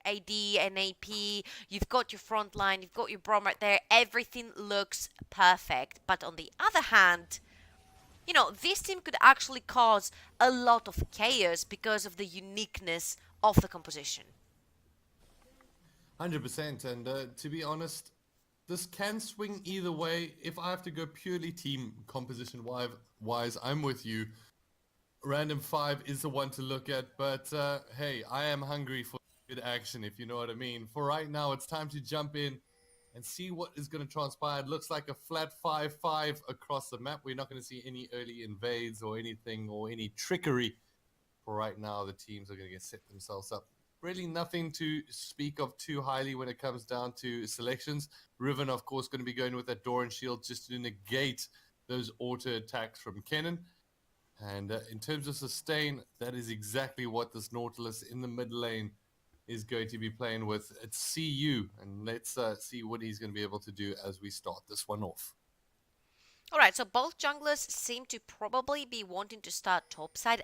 AD and AP, you've got your front line, you've got your Brom right there, everything looks perfect. But on the other hand, this team could actually cause a lot of chaos because of the uniqueness of the composition. 100%. And to be honest, this can swing either way. If I have to go purely team composition wise, I'm with you. Random 5 is the one to look at, but hey, I am hungry for good action, if you know what I mean. For right now, it's time to jump in and see what is going to transpire. It looks like a flat 5-5 across the map. We're not going to see any early invades or anything or any trickery. For right now, the teams are going to set themselves up. Really nothing to speak of too highly when it comes down to selections. Riven, of course, going to be going with that Doran shield just to negate those auto attacks from Kennen. And in terms of sustain, that is exactly what this Nautilus in the mid lane is going to be playing with. It's CU, and let's see what he's going to be able to do as we start this one off. Alright, so both junglers seem to probably be wanting to start topside.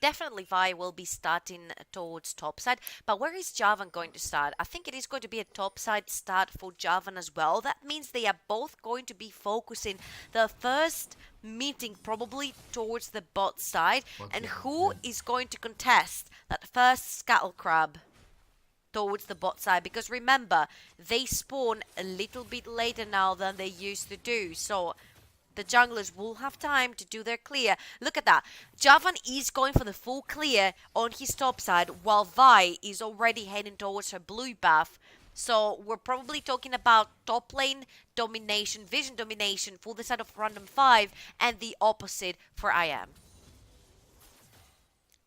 Definitely Vi will be starting towards topside. But where is Javan going to start? I think it is going to be a topside start for Javan as well. That means they are both going to be focusing the first meeting probably towards the bot side. And who is going to contest that first scuttle crab towards the bot side? Because remember, they spawn a little bit later now than they used to do. So the junglers will have time to do their clear. Look at that. Javan is going for the full clear on his top side, while Vi is already heading towards her blue buff. So we're probably talking about top lane domination, vision domination for the side of Random 5, and the opposite for IM.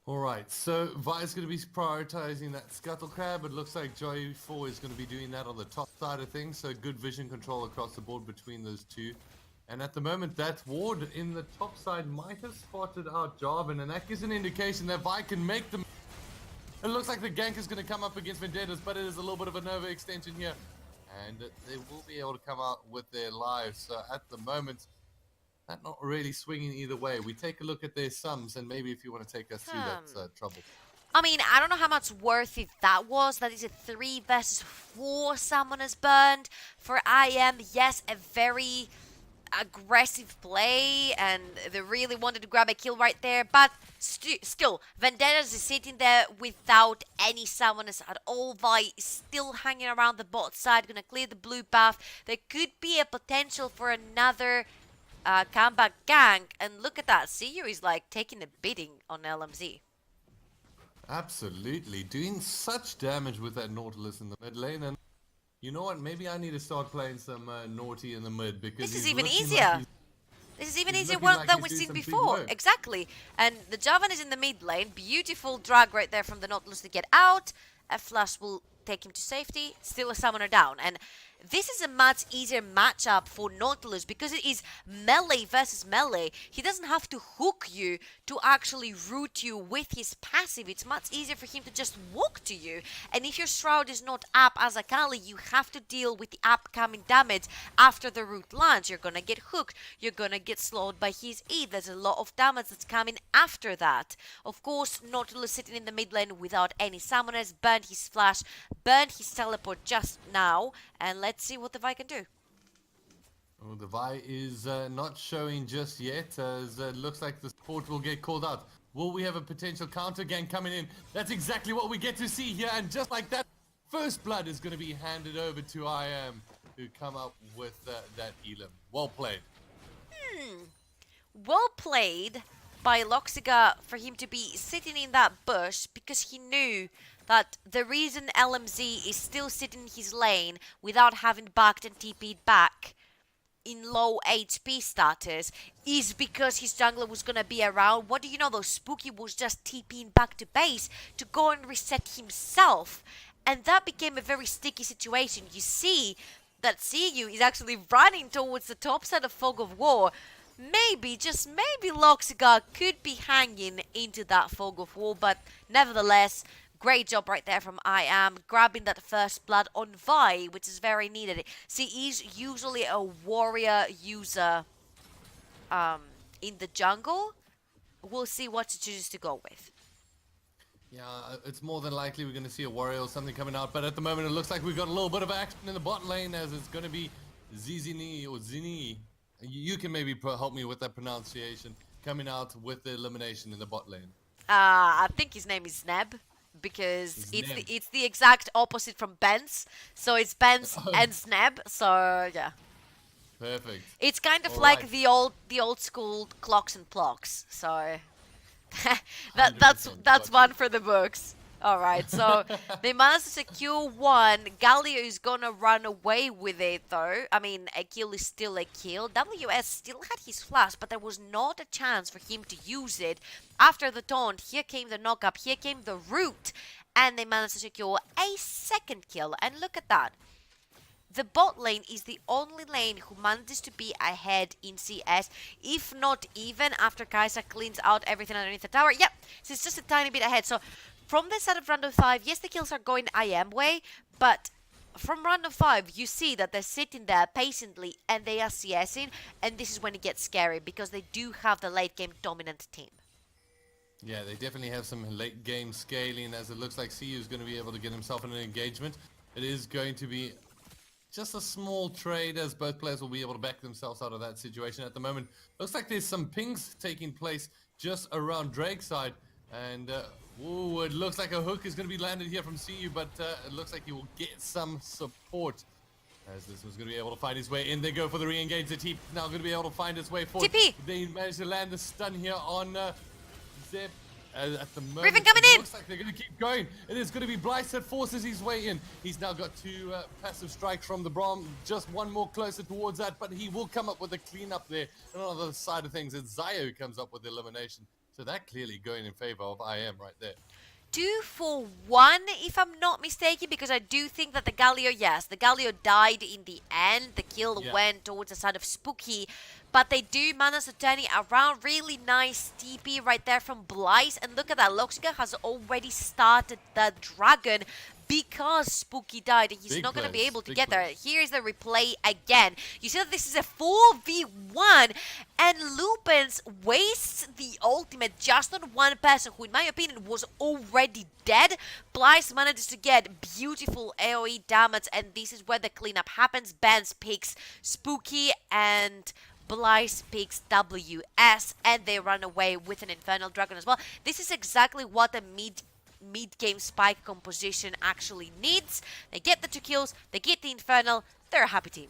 Alright, so Vi is going to be prioritizing that Scuttle Crab. It looks like Joy4 is going to be doing that on the top side of things, so good vision control across the board between those two. And at the moment, that ward in the top side might have spotted out Jarvan, and that gives an indication that Vi can make them. It looks like the gank is going to come up against Vendettas, but it is a little bit of a Nova extension here. And they will be able to come out with their lives. So at the moment, that's not really swinging either way. We take a look at their sums, and maybe if you want to take us through that trouble. I mean, I don't know how much worth it that was. That is a 3 versus 4 summoners burned for IM. Yes, a very aggressive play, and they really wanted to grab a kill right there, but still, Vendettas is sitting there without any summoners at all. Vi is still hanging around the bot side, gonna clear the blue buff. There could be a potential for another comeback gank, and look at that, CU is like taking a beating on LMZ. Absolutely, doing such damage with that Nautilus in the mid lane, and you know what? Maybe I need to start playing some Naughty in the mid, because this is even easier. This is even easier than we've seen before. Exactly. And the Javan is in the mid lane. Beautiful drag right there from the Nautilus to get out. A flash will take him to safety. Still a summoner down. And this is a much easier matchup for Nautilus because it is melee versus melee. He doesn't have to hook you to actually root you with his passive. It's much easier for him to just walk to you. And if your Shroud is not up as Akali, you have to deal with the upcoming damage after the root lands. You're gonna get hooked. You're gonna get slowed by his E. There's a lot of damage that's coming after that. Of course, Nautilus sitting in the mid lane without any summoners, burned his flash, burned his teleport just now, and let's see what the Vi can do. Oh, the Vi is not showing just yet, as it looks like the support will get called out. Will we have a potential counter gang coming in? That's exactly what we get to see here, and just like that, first blood is going to be handed over to IM to come up with that Elam. Well played. Well played by Loxiga for him to be sitting in that bush, because he knew that the reason LMZ is still sitting in his lane without having backed and TP'd back in low HP status is because his jungler was gonna be around. What do you know, though? Spooky was just TPing back to base to go and reset himself. And that became a very sticky situation. You see that CU is actually running towards the top side of Fog of War. Maybe, just maybe, Loxiga could be hanging into that Fog of War, but nevertheless, great job right there from IM, grabbing that first blood on Vi, which is very needed. See, he's usually a warrior user in the jungle. We'll see what he chooses to go with. Yeah, it's more than likely we're going to see a warrior or something coming out. But at the moment, it looks like we've got a little bit of action in the bot lane as it's going to be Zizini or Zini. You can maybe help me with that pronunciation. Coming out with the elimination in the bot lane. I think his name is Neb because it's the Zneb. it's the exact opposite from Benz. So it's Benz Oh, and Sneb. So yeah, perfect. it's kind of All like right. the old school clocks and clocks. So that that's 100% that's got you. one for the books. All right, so they managed to secure one. Galio is gonna run away with it though. I mean, a kill is still a kill. WS still had his flash, but there was not a chance for him to use it. After the taunt, here came the knockup, here came the root, and they managed to secure a second kill. And look at that. The bot lane is the only lane who manages to be ahead in CS, if not even after Kai'Sa cleans out everything underneath the tower. Yep, so it's just a tiny bit ahead. So from the side of random 5, yes, the kills are going IM way, but from random 5, you see that they're sitting there patiently and they are CSing, and this is when it gets scary because they do have the late game dominant team. Yeah, they definitely have some late game scaling as it looks like CU is going to be able to get himself in an engagement. It is going to be just a small trade as both players will be able to back themselves out of that situation at the moment. Looks like there's some pings taking place just around Drake's side. And, ooh, it looks like a hook is going to be landed here from CU, but it looks like he will get some support. As this was going to be able to find his way in. They go for the re-engage. The team now going to be able to find his way forward. TP! They managed to land the stun here on Zeb. At the moment, Riven coming it in! looks like they're going to keep going. It is going to be Blyce that forces his way in. He's now got two passive strikes from the Braum. Just one more closer towards that, but he will come up with a cleanup there. And on the other side of things, it's Zayo who comes up with the elimination. So that clearly going in favor of IM right there. 2 for 1, if I'm not mistaken, because I do think that the Galio, yes, the Galio died in the end. The kill went towards the side of Spooky, but they do manage to turn it around. Really nice TP right there from Blyce. And look at that, Loxica has already started the Dragon because Spooky died and he's not going to be able to get there. Here's the replay again. You see that this is a 4v1 and Lupins wastes the ultimate just on one person who in my opinion was already dead. Blyce manages to get beautiful AoE damage and this is where the cleanup happens. Benz picks Spooky and Blyce picks WS and they run away with an Infernal Dragon as well. This is exactly what a mid-game spike composition actually needs. They get the 2 kills, they get the Infernal, they're a happy team.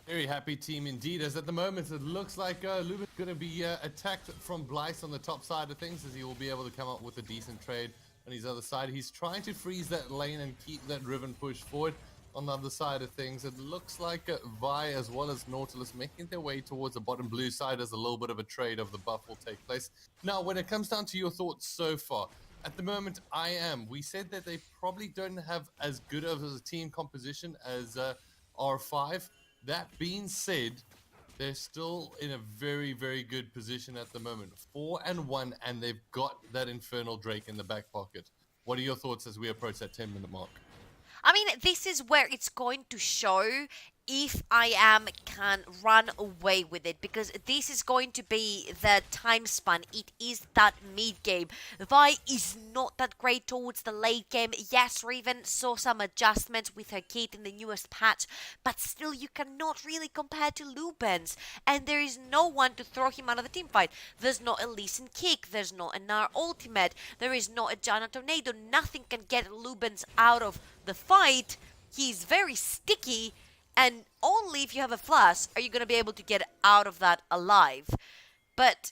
Very happy team indeed, as at the moment it looks like Lubin's going to be attacked from Blyce on the top side of things, as he will be able to come up with a decent trade on his other side. He's trying to freeze that lane and keep that Riven push forward. On the other side of things, it looks like Vi as well as Nautilus making their way towards the bottom blue side as a little bit of a trade of the buff will take place. Now, when it comes down to your thoughts so far, at the moment, we said that they probably don't have as good of a team composition as R5. That being said, they're still in a very, very good position at the moment. 4-1, and they've got that Infernal Drake in the back pocket. What are your thoughts as we approach that 10-minute mark? I mean, this is where it's going to show if IM can run away with it, because this is going to be the time span. It is that mid game. Vi is not that great towards the late game. Yes, Riven saw some adjustments with her kit in the newest patch, but still you cannot really compare to Lupins, and there is no one to throw him out of the team fight. There's not a Lee Sin kick, there's not an R ultimate, there is not a Janna tornado. Nothing can get Lupins out of the fight. He's very sticky, and only if you have a flash are you going to be able to get out of that alive. But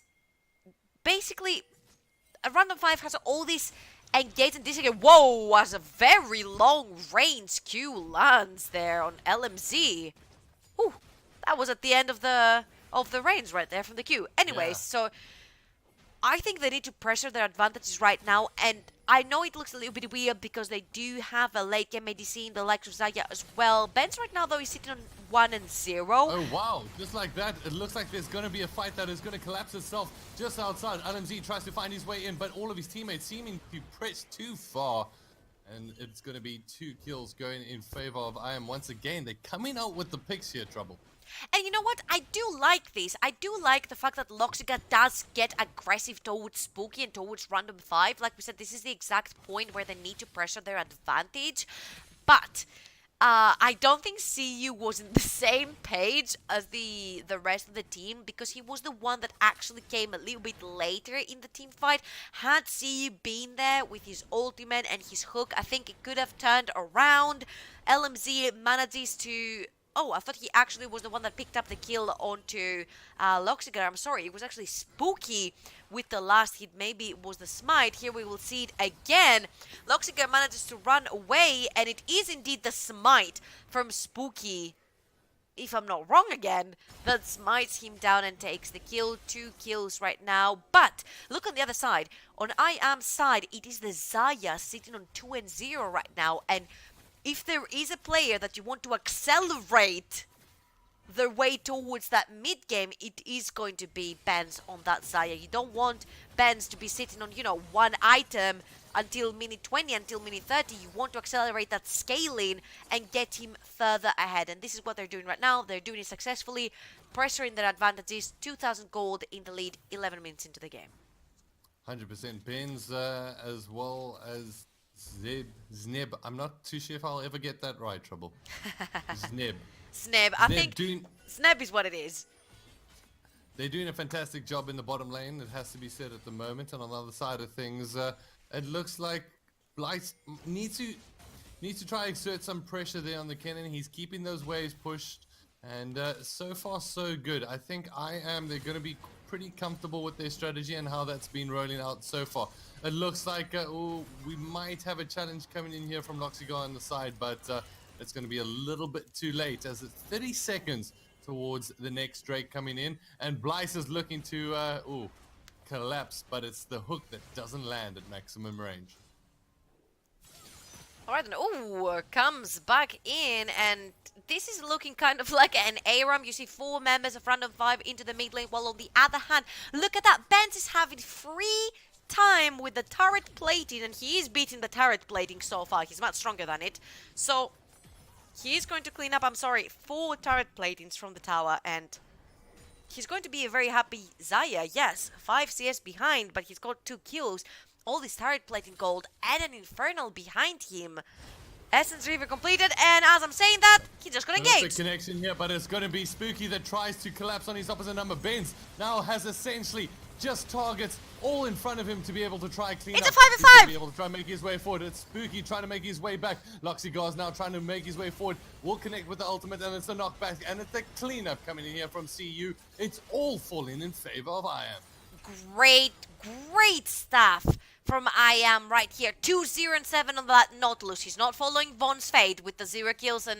basically, a random 5 has all these engage and this again. Whoa, was a very long range Q lands there on LMZ. Ooh, that was at the end of the range right there from the Q. Anyways, so I think they need to pressure their advantages right now, and I know it looks a little bit weird because they do have a late game ADC in the likes of Zaya as well. Ben's right now though is sitting on 1-0. Oh wow, just like that, it looks like there's going to be a fight that is going to collapse itself just outside. LMZ tries to find his way in, but all of his teammates seeming to press too far. And it's going to be 2 kills going in favor of IM once again. They're coming out with the picks here, Trouble. And you know what? I do like this. I do like the fact that Loxiga does get aggressive towards Spooky and towards Random 5. Like we said, this is the exact point where they need to pressure their advantage. But I don't think CU was in the same page as the rest of the team because he was the one that actually came a little bit later in the team fight. Had CU been there with his ultimate and his hook, I think it could have turned around. LMZ manages to. Oh, I thought he actually was the one that picked up the kill onto Loxiger. I'm sorry, it was actually Spooky with the last hit. Maybe it was the smite. Here we will see it again. Loxiger manages to run away, and it is indeed the smite from Spooky, if I'm not wrong again, that smites him down and takes the kill. 2 kills right now. But look on the other side. On I Am side, it is the Zaya sitting on 2-0 right now, and if there is a player that you want to accelerate their way towards that mid game, it is going to be Benz on that Zaya. You don't want Benz to be sitting on, one item until minute 20, until minute 30. You want to accelerate that scaling and get him further ahead. And this is what they're doing right now. They're doing it successfully, pressuring their advantages. 2,000 gold in the lead, 11 minutes into the game. 100% Benz as well as Zneb. I'm not too sure if I'll ever get that right, Trouble. Zneb. Sneb. I think Sneb is what it is. They're doing a fantastic job in the bottom lane, it has to be said at the moment. And on the other side of things, it looks like Blight needs to try and exert some pressure there on the cannon. He's keeping those waves pushed, and so far so good. I think they're going to be pretty comfortable with their strategy and how that's been rolling out so far. It looks like we might have a challenge coming in here from Loxiga on the side, but it's going to be a little bit too late as it's 30 seconds towards the next Drake coming in, and Blyce is looking to collapse, but it's the hook that doesn't land at maximum range. Alright, and comes back in, and this is looking kind of like an ARAM. You see 4 members of Random 5 into the mid lane, while on the other hand, look at that, Benz is having free time with the turret plating, and he is beating the turret plating so far. He's much stronger than it. So he is going to clean up, 4 turret platings from the tower, and he's going to be a very happy Zaya. Yes, 5 CS behind, but he's got 2 kills. All this turret plating gold and an Infernal behind him. Essence Reaver completed, and as I'm saying that, he just got engaged. Perfect connection here, but it's going to be Spooky that tries to collapse on his opposite number. Benz now has essentially just targets all in front of him to be able to try clean up. It's a 5v5! To be able to try and make his way forward. It's Spooky trying to make his way back. Loxigar's now trying to make his way forward. Will connect with the ultimate, and it's a knockback, and it's a cleanup coming in here from CU. It's all falling in favor of IAM. Great stuff from IAM right here. 2-0-7 on that Nautilus. He's not following Von's fate with the 0 kills and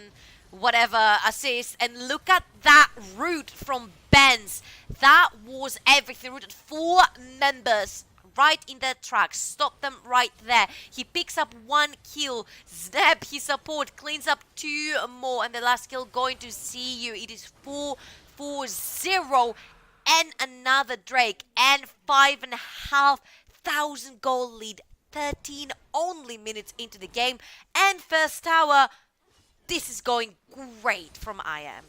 whatever assists. And look at that route from Benz. That was everything. Routed 4 members right in their tracks. Stop them right there. He picks up 1 kill. Zneb, his support, cleans up 2 more. And the last kill going to CU. It is 4-0. And another Drake. And 5,500 goal lead. 13 only minutes into the game. And first tower. This is going great from IAM.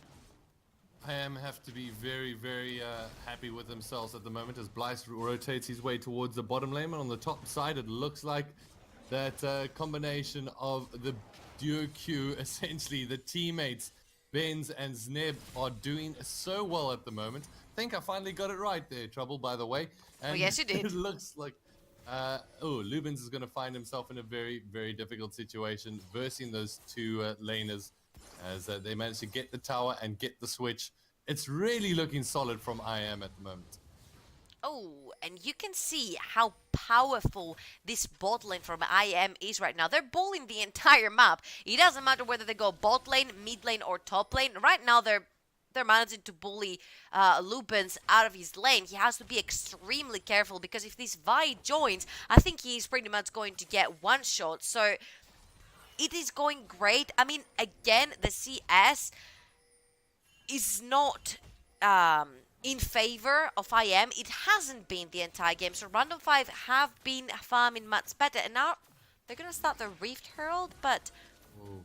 IAM have to be very, very happy with themselves at the moment as Blyce rotates his way towards the bottom lane. And on the top side, it looks like that combination of the duo Q, essentially the teammates, Benz and Zneb, are doing so well at the moment. I think I finally got it right there, Trouble, by the way. And yes, you did. It looks like Lubens is going to find himself in a very, very difficult situation versing those 2 laners as they manage to get the tower and get the switch. It's really looking solid from IAM at the moment. Oh, and you can see how powerful this bot lane from IAM is right now. They're bowling the entire map. It doesn't matter whether they go bot lane, mid lane, or top lane. Right now, they're managing to bully Lupins out of his lane. He has to be extremely careful because if this Vi joins, I think he's pretty much going to get one shot. So it is going great. I mean, again, the CS is not in favor of IM. It hasn't been the entire game. So Random 5 have been farming much better. And now they're going to start the Rift Herald, but... Ooh.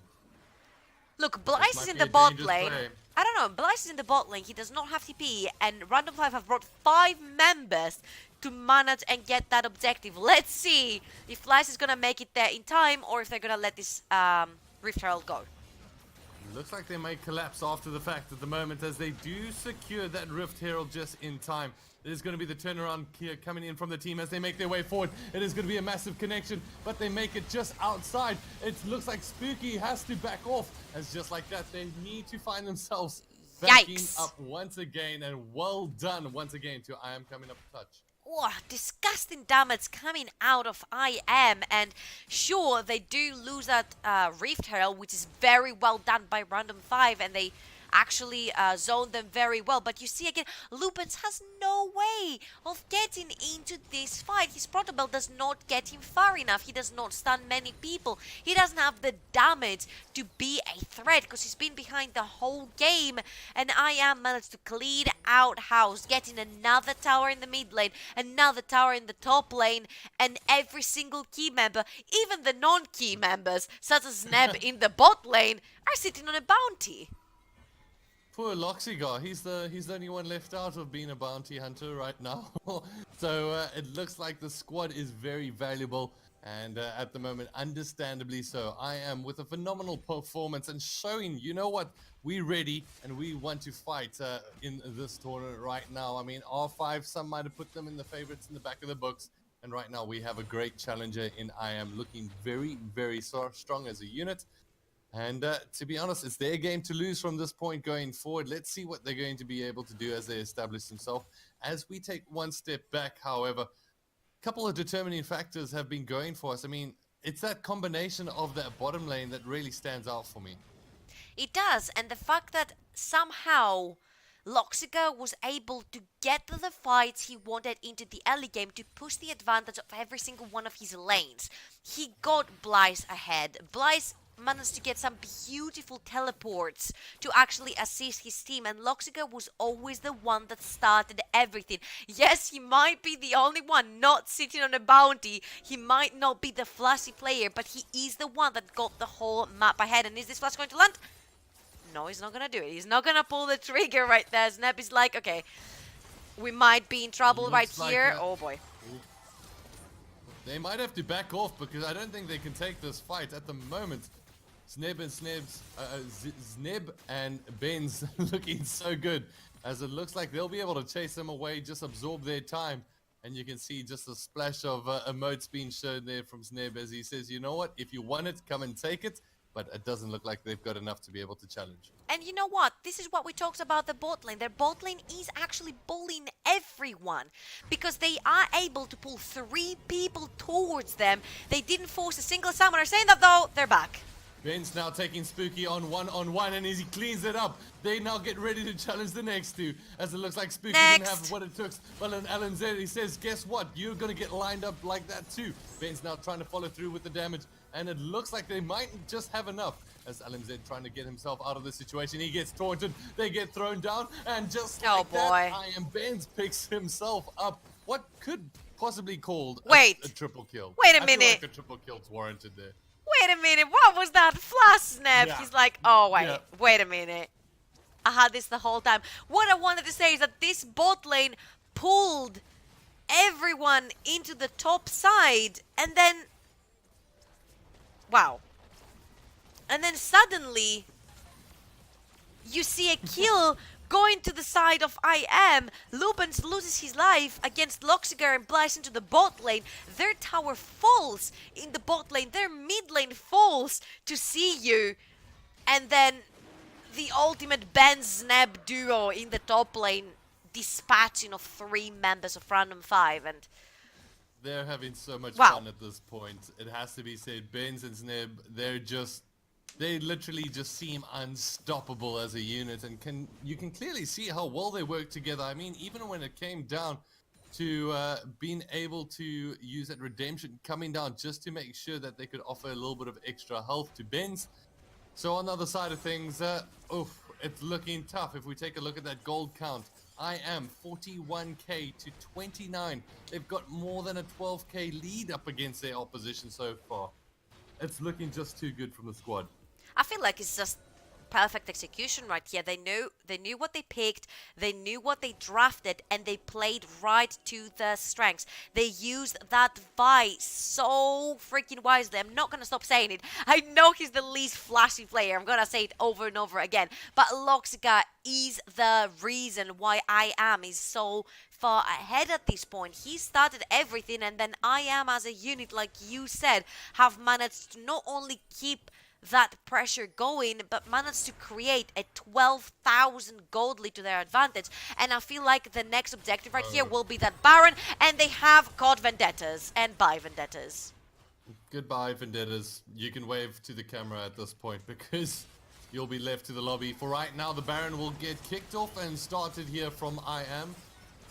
Look, Blyce is in the bot lane. I don't know. Blaze is in the bot lane. He does not have TP, and Random 5 have brought 5 members to manage and get that objective. Let's see if Blaze is gonna make it there in time, or if they're gonna let this Rift Herald go. Looks like they may collapse after the fact at the moment as they do secure that Rift Herald just in time. There's going to be the turnaround here coming in from the team as they make their way forward. It is going to be a massive connection, but they make it just outside. It looks like Spooky has to back off as just like that, they need to find themselves backing Yikes. up once again. And well done once again to I Am coming up to touch. Oh, disgusting damage coming out of IM, and sure, they do lose that Rift Herald, which is very well done by Random 5, and they actually zone them very well. But you see again, Lupens has no way of getting into this fight. His protocol does not get him far enough. He does not stun many people. He doesn't have the damage to be a threat because he's been behind the whole game. And I am managed to clean out house, getting another tower in the mid lane, another tower in the top lane, and every single key member, even the non-key members, such as Neb in the bot lane, are sitting on a bounty. Poor Loxigar, he's the only one left out of being a bounty hunter right now. So it looks like the squad is very valuable, and at the moment, understandably so. I Am with a phenomenal performance and showing, you know what, we're ready and we want to fight in this tournament right now. I mean, R5, some might have put them in the favorites in the back of the books, and right now we have a great challenger in I Am looking very, very strong as a unit. And to be honest, it's their game to lose from this point going forward. Let's see what they're going to be able to do as they establish themselves. As we take one step back, however, a couple of determining factors have been going for us. I mean, it's that combination of that bottom lane that really stands out for me. It does, and the fact that somehow Loxiga was able to get to the fights he wanted into the early game to push the advantage of every single one of his lanes. He got Blaze ahead. Blaze managed to get some beautiful teleports to actually assist his team, and Loxiga was always the one that started everything. Yes, he might be the only one not sitting on a bounty, he might not be the flashy player, but he is the one that got the whole map ahead. And is this flash going to land? No, he's not gonna do it. He's not gonna pull the trigger right there. Snap is like, okay, we might be in trouble right Looks like here. Oh boy. They might have to back off because I don't think they can take this fight at the moment. Zneb and Ben's looking so good, as it looks like they'll be able to chase them away, just absorb their time. And you can see just a splash of emotes being shown there from Zneb as he says, you know what, if you want it, come and take it. But it doesn't look like they've got enough to be able to challenge. And you know what? This is what we talked about the bot lane. Their bot lane is actually bullying everyone because they are able to pull 3 people towards them. They didn't force a single summoner. Saying that though, they're back. Ben's now taking Spooky on one-on-one, and as he cleans it up, they now get ready to challenge the next two. As it looks like Spooky didn't have what it took. Well, then LNZ, he says, guess what? You're going to get lined up like that too. Ben's now trying to follow through with the damage, and it looks like they might just have enough. As LNZ trying to get himself out of the situation, he gets taunted, they get thrown down, and just like that, I Am Benz picks himself up. What could possibly called a triple kill? Wait a I minute. feel like a triple kill's warranted there. Wait a minute, what was that flash snap? Yeah. He's like, oh wait, wait a minute. I had this the whole time. What I wanted to say is that this bot lane pulled everyone into the top side, and then, wow. And then suddenly, you see a kill going to the side of I Am. Lupens loses his life against Loxigar and Blaze into the bot lane. Their tower falls in the bot lane. Their mid lane falls to see you. And then the ultimate Ben Snap duo in the top lane dispatching of 3 members of Random 5. And they're having so much fun at this point. It has to be said, Benz and Snib, they literally just seem unstoppable as a unit, and you can clearly see how well they work together. I mean, even when it came down to being able to use that redemption coming down just to make sure that they could offer a little bit of extra health to Benz. So on the other side of things, it's looking tough. If we take a look at that gold count, I Am 41k to 29. They've got more than a 12k lead up against their opposition so far. It's looking just too good from the squad. I feel like it's just perfect execution right here. They knew what they picked, they knew what they drafted, and they played right to their strengths. They used that Vi so freaking wisely. I'm not gonna stop saying it. I know he's the least flashy player. I'm gonna say it over and over again. But Loxica is the reason why IAM is so far ahead at this point. He started everything, and then IAM as a unit, like you said, have managed to not only keep that pressure going, but managed to create a 12,000 gold lead to their advantage. And I feel like the next objective right here will be that Baron, and they have got Vendettas, and buy Vendettas. Goodbye, Vendettas. You can wave to the camera at this point because you'll be left to the lobby. For right now, the Baron will get kicked off and started here from IAM,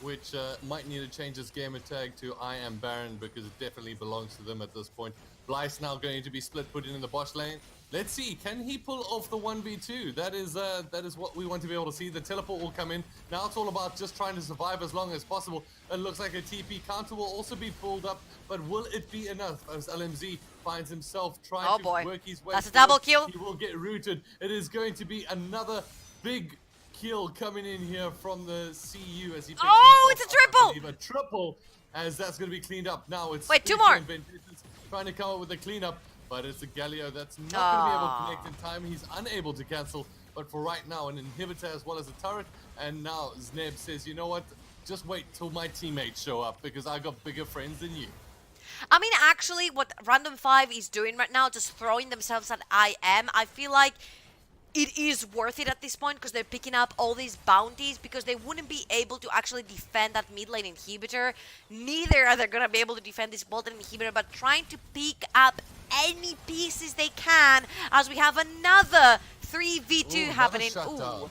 which might need to change its gamer tag to IAM Baron because it definitely belongs to them at this point. Blyce now going to be split put in the boss lane. Let's see, can he pull off the 1v2? That is what we want to be able to see. The teleport will come in. Now it's all about just trying to survive as long as possible. It looks like a TP counter will also be pulled up, but will it be enough as LMZ finds himself trying to work his way That's a forward? double kill. He will get rooted. It is going to be another big kill coming in here from the CU as he picks It's a himself up, triple! I believe. A triple, as that's going to be cleaned up. Now it's Wait, two more. trying to come up with the cleanup, but it's a Galio that's not going to be able to connect in time. He's unable to cancel, but for right now, an inhibitor as well as a turret. And now Zneb says, you know what? Just wait till my teammates show up because I got bigger friends than you. I mean, actually, what Random 5 is doing right now, just throwing themselves at IM, I feel like it is worth it at this point because they're picking up all these bounties because they wouldn't be able to actually defend that mid lane inhibitor. Neither are they going to be able to defend this bot lane inhibitor, but trying to pick up any pieces they can as we have another 3v2 happening. Ooh.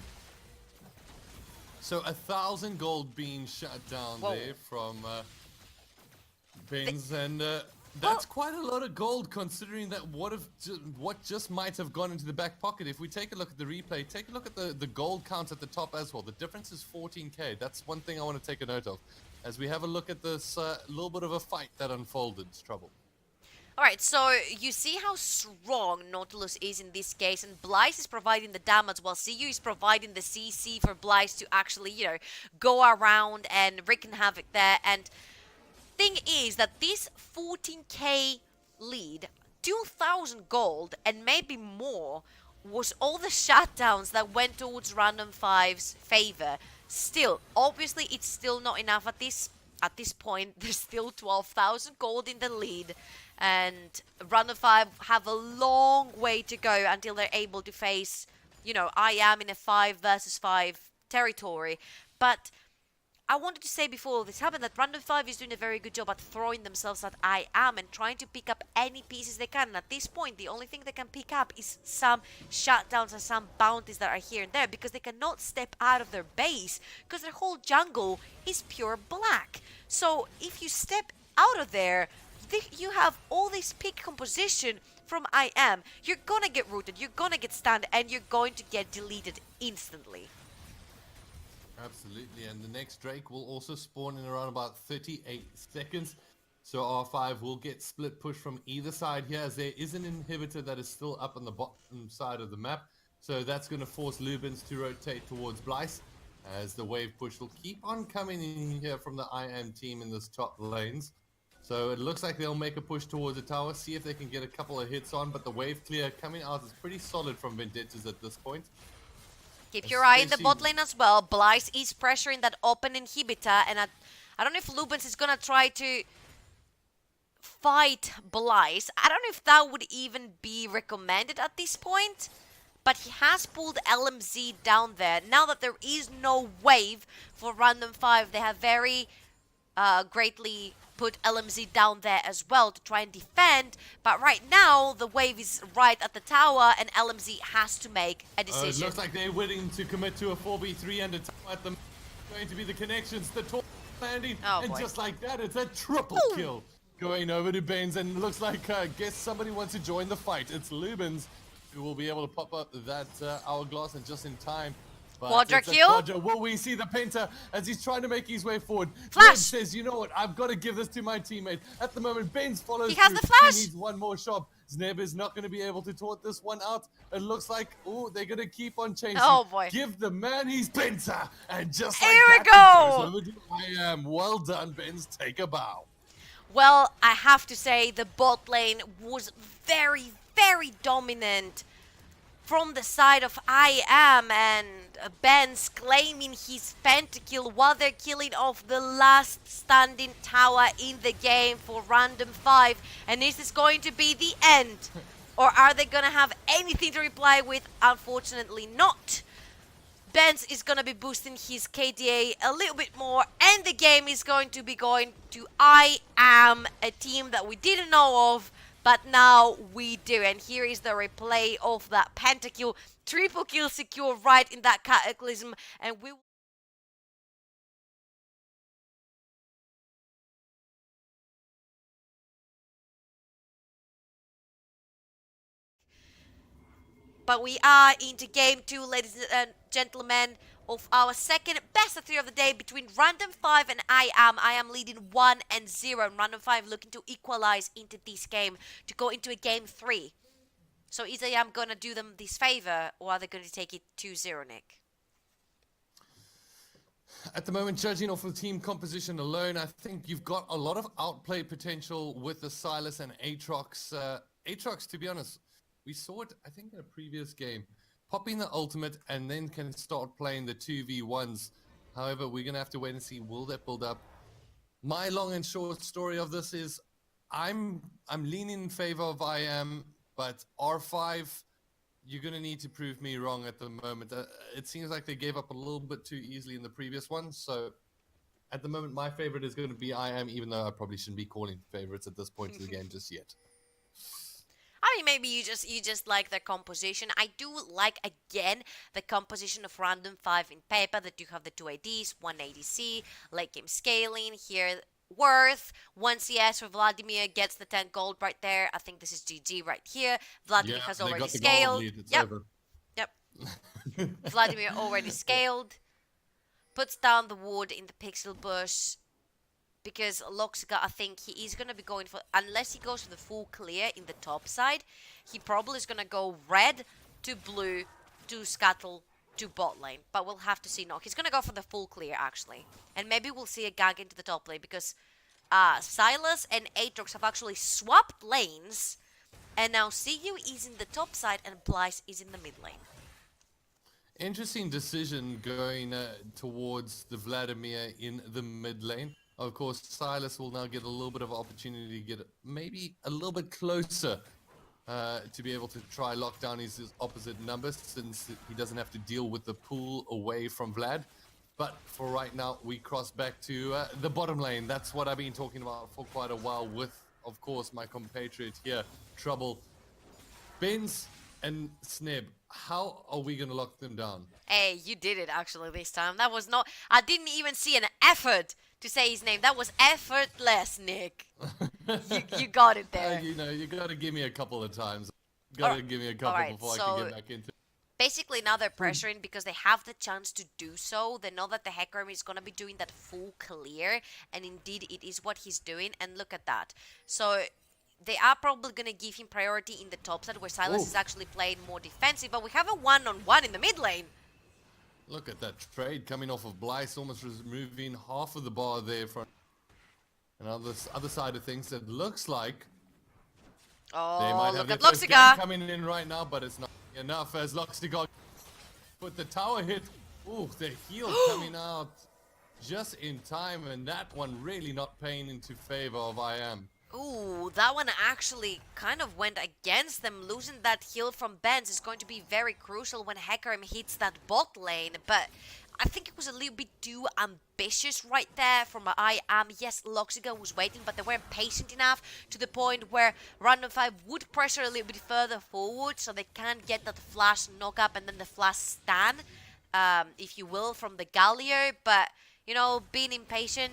So 1,000 gold being shut down there from Benz, and that's quite a lot of gold considering that what just might have gone into the back pocket. If we take a look at the replay, take a look at the gold count at the top as well. The difference is 14k. That's one thing I want to take a note of. As we have a look at this little bit of a fight that unfolded, Trouble. Alright, so you see how strong Nautilus is in this case, and Blyce is providing the damage while CU is providing the CC for Blyce to actually, you know, go around and wreak havoc there. And thing is that this 14k lead, 2,000 gold and maybe more, was all the shutdowns that went towards Random 5's favor. Still, obviously it's still not enough at this point. There's still 12,000 gold in the lead, and Random 5 have a long way to go until they're able to face, you know, IAM in a 5 versus 5 territory. But I wanted to say before all this happened that Random 5 is doing a very good job at throwing themselves at IAM and trying to pick up any pieces they can. And at this point, the only thing they can pick up is some shutdowns and some bounties that are here and there, because they cannot step out of their base because their whole jungle is pure black. So if you step out of there, you have all this pick composition from IAM. You're gonna get rooted, you're gonna get stunned, and you're going to get deleted instantly. Absolutely, and the next Drake will also spawn in around about 38 seconds. So R5 will get split push from either side here, as there is an inhibitor that is still up on the bottom side of the map. So that's going to force Lubins to rotate towards Blyce, as the wave push will keep on coming in here from the IAM team in this top lanes. So it looks like they'll make a push towards the tower, see if they can get a couple of hits on, but the wave clear coming out is pretty solid from Vendettas at this point. Keep your eye in the bot lane as well. Blyce is pressuring that open inhibitor, and I don't know if Lubins is gonna try to fight Blyce. I don't know if that would even be recommended at this point, but he has pulled LMZ down there. Now that there is no wave for Random 5, they have very greatly put LMZ down there as well to try and defend, but right now the wave is right at the tower and LMZ has to make a decision. It looks like they're willing to commit to a 4v3 and a tower at them. Going to be the connections, the top landing, and just like that, it's a triple kill going over to Baines, and looks like guess somebody wants to join the fight. It's Lubins who will be able to pop up that hourglass, and just in time. But Quadra it's a kill. quadra. Will we see the Penta as he's trying to make his way forward? Flash. Neb says, you know what? I've got to give this to my teammate. At the moment, Benz follows He has through. the flash. He needs one more shot. Zneb is not going to be able to taunt this one out. It looks like, oh, they're going to keep on chasing. Oh, boy. Give the man his Penta. And just Here like we that, go. it goes over to I am. Well done, Benz. Take a bow. Well, I have to say the bot lane was very, very dominant from the side of I am, and Ben's claiming his pentakill while they're killing off the last standing tower in the game for Random 5. And is this going to be the end? Or are they going to have anything to reply with? Unfortunately not. Benz is going to be boosting his KDA a little bit more, and the game is going to be going to I am, a team that we didn't know of, but now we do. And here is the replay of that pentakill, triple kill secure right in that cataclysm, and we... But we are into game 2, ladies and gentlemen, of our second best of 3 of the day between Random 5 and I am. I am leading 1-0, and Random 5 looking to equalize into this game to go into a game 3. So is I am going to do them this favor, or are they going to take it 2-0, Nick? At the moment, judging off of team composition alone, I think you've got a lot of outplay potential with the Silas and Aatrox. Aatrox, to be honest, we saw it, I think, in a previous game. Popping the ultimate and then can start playing the 2v1s. However, we're going to have to wait and see, will that build up? My long and short story of this is I'm leaning in favor of I am, but R5, you're going to need to prove me wrong at the moment. It seems like they gave up a little bit too easily in the previous one. So at the moment, my favorite is going to be I am, even though I probably shouldn't be calling favorites at this point of the game just yet. I mean, maybe you just like the composition. I do like, again, the composition of Random 5 in paper, that you have the 2 ADs, 1 ADC, late game scaling, here Worth, 1 CS for Vladimir, gets the 10 gold right there. I think this is GG right here. Vladimir has already scaled. Yep. Vladimir already scaled. Puts down the ward in the pixel bush. Because Loxiga, I think he is going to be going for, unless he goes for the full clear in the top side, he probably is going to go red to blue to scuttle to bot lane. But we'll have to see. No, he's going to go for the full clear, actually. And maybe we'll see a gank into the top lane, because Silas and Aatrox have actually swapped lanes. And now CU is in the top side and Blyce is in the mid lane. Interesting decision going towards the Vladimir in the mid lane. Of course, Silas will now get a little bit of opportunity to get maybe a little bit closer to be able to try lock down his opposite numbers, since he doesn't have to deal with the pull away from Vlad. But for right now, we cross back to the bottom lane. That's what I've been talking about for quite a while with, of course, my compatriot here, Trouble. Benz and Sneb, how are we going to lock them down? Hey, you did it actually this time. That was not... I didn't even see an effort to say his name. That was effortless, Nick. you got it there. You know, you got to give me a couple of times. Got to give me a couple before I can get back into it. Basically, now they're pressuring because they have the chance to do so. They know that the Hecarim is going to be doing that full clear. And indeed, it is what he's doing. And look at that. So they are probably going to give him priority in the top side, where Silas is actually playing more defensive. But we have a one-on-one in the mid lane. Look at that trade coming off of Blyce, almost removing half of the bar there from. And on this other side of things, it looks like they might have look their at first Loxiga gang coming in right now, but it's not enough as Loxiga put the tower hit. Ooh, the heal coming out just in time, and that one really not paying into favor of I am. Ooh, that one actually kind of went against them. Losing that heal from Benz is going to be very crucial when Hecarim hits that bot lane. But I think it was a little bit too ambitious right there from I am. Yes, Loxiga was waiting, but they weren't patient enough to the point where Random 5 would pressure a little bit further forward so they can get that flash knock up and then the flash stun, if you will, from the Gallier. But, you know, being impatient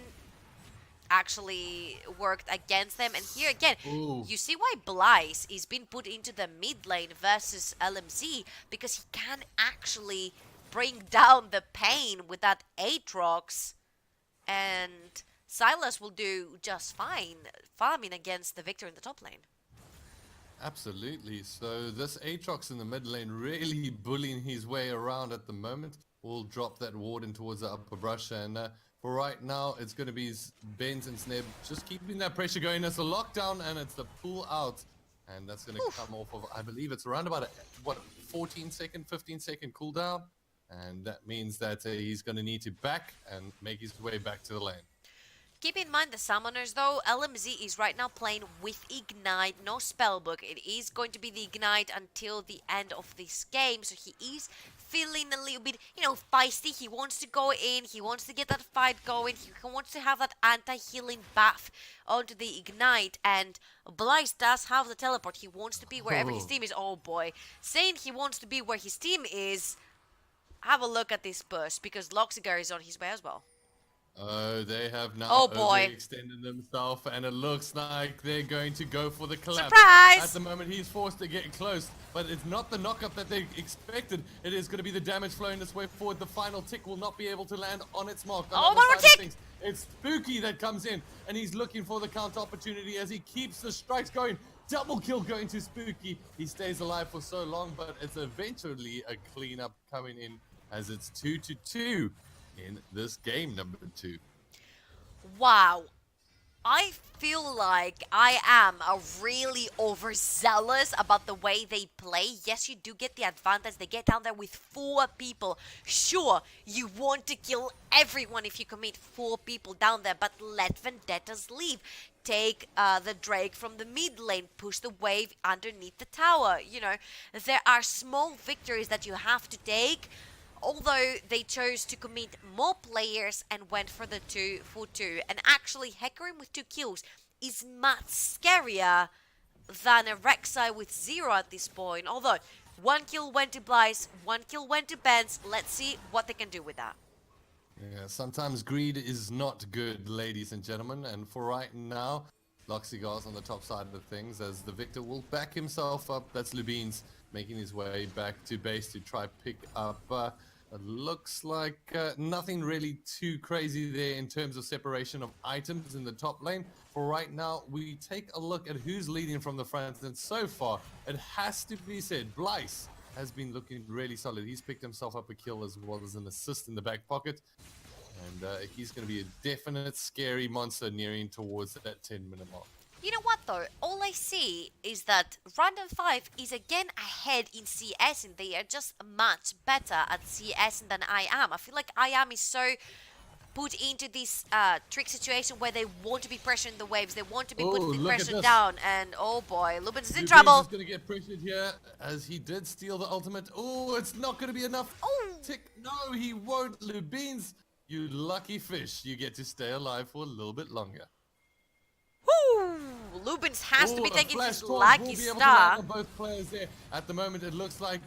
actually worked against them. And here again, you see why Blyce is being put into the mid lane versus LMZ, because he can actually bring down the pain with that Aatrox, and Silas will do just fine farming against the Victor in the top lane. Absolutely. So this Aatrox in the mid lane really bullying his way around at the moment. We'll drop that ward in towards the upper brush, and for right now it's going to be Benz and Sneb just keeping that pressure going. It's a lockdown and it's the pull out, and that's going to come off of, I believe it's around about a 14-second 15-second cooldown, and that means that he's going to need to back and make his way back to the lane. Keep in mind the summoners though, LMZ is right now playing with Ignite, no spellbook. It is going to be the Ignite until the end of this game, so he is feeling a little bit, feisty. He wants to go in, he wants to get that fight going, he wants to have that anti-healing buff onto the Ignite, and Blyce does have the teleport. He wants to be wherever his team is. Oh boy, saying he wants to be where his team is, have a look at this burst, because Loxigar is on his way as well. Oh, they have now overextended themselves, and it looks like they're going to go for the collapse. Surprise! At the moment, he's forced to get close, but it's not the knockup that they expected. It is going to be the damage flowing this way forward. The final tick will not be able to land on its mark. Oh, one more tick! It's Spooky that comes in, and he's looking for the counter opportunity as he keeps the strikes going. Double kill going to Spooky. He stays alive for so long, but it's eventually a cleanup coming in as it's 2-2. In this game number 2. Wow. I feel like I am really overzealous about the way they play. Yes, you do get the advantage. They get down there with 4 people. Sure, you want to kill everyone if you commit 4 people down there, but let Vendettas leave. Take the Drake from the mid lane, push the wave underneath the tower. There are small victories that you have to take. Although they chose to commit more players and went for the 2-for-2. And actually, Hecarim with 2 kills is much scarier than a Rek'Sai with 0 at this point. Although, 1 kill went to Blyce, 1 kill went to Benz. Let's see what they can do with that. Yeah, sometimes greed is not good, ladies and gentlemen. And for right now, Loxigar's on the top side of things as the Victor will back himself up. That's Lubin's making his way back to base to try pick up. It looks like nothing really too crazy there in terms of separation of items in the top lane. For right now, we take a look at who's leading from the front, and so far, it has to be said, Blyce has been looking really solid. He's picked himself up a kill as well as an assist in the back pocket, and he's going to be a definite scary monster nearing towards that 10-minute mark. You know what though? All I see is that Random 5 is again ahead in CS, and they are just much better at CS than I am. I feel like I am is so put into this trick situation where they want to be pressuring the waves, they want to be putting the pressure down, and oh boy, Lubin's in trouble. He's going to get pressured here as he did steal the ultimate. Oh, it's not going to be enough. Oh, tick. No, he won't. Lubin's, you lucky fish. You get to stay alive for a little bit longer. Woo! Lubin's has to be taking his lucky star. Both players there. At the moment, it looks like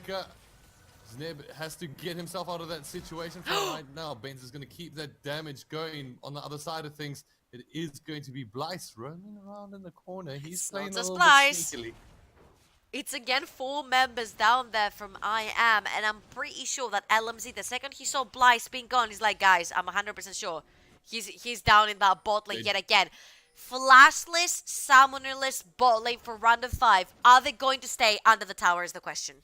Zneb has to get himself out of that situation for right now. Benz is going to keep that damage going on the other side of things. It is going to be Blyce roaming around in the corner. He's playing a little bit sneakily. It's again 4 members down there from IAM, and I'm pretty sure that LMZ, the second he saw Blyce being gone, he's like, guys, I'm 100% sure he's down in that bot lane yet again. Flashless, summonerless bot lane for Random 5. Are they going to stay under the tower is the question.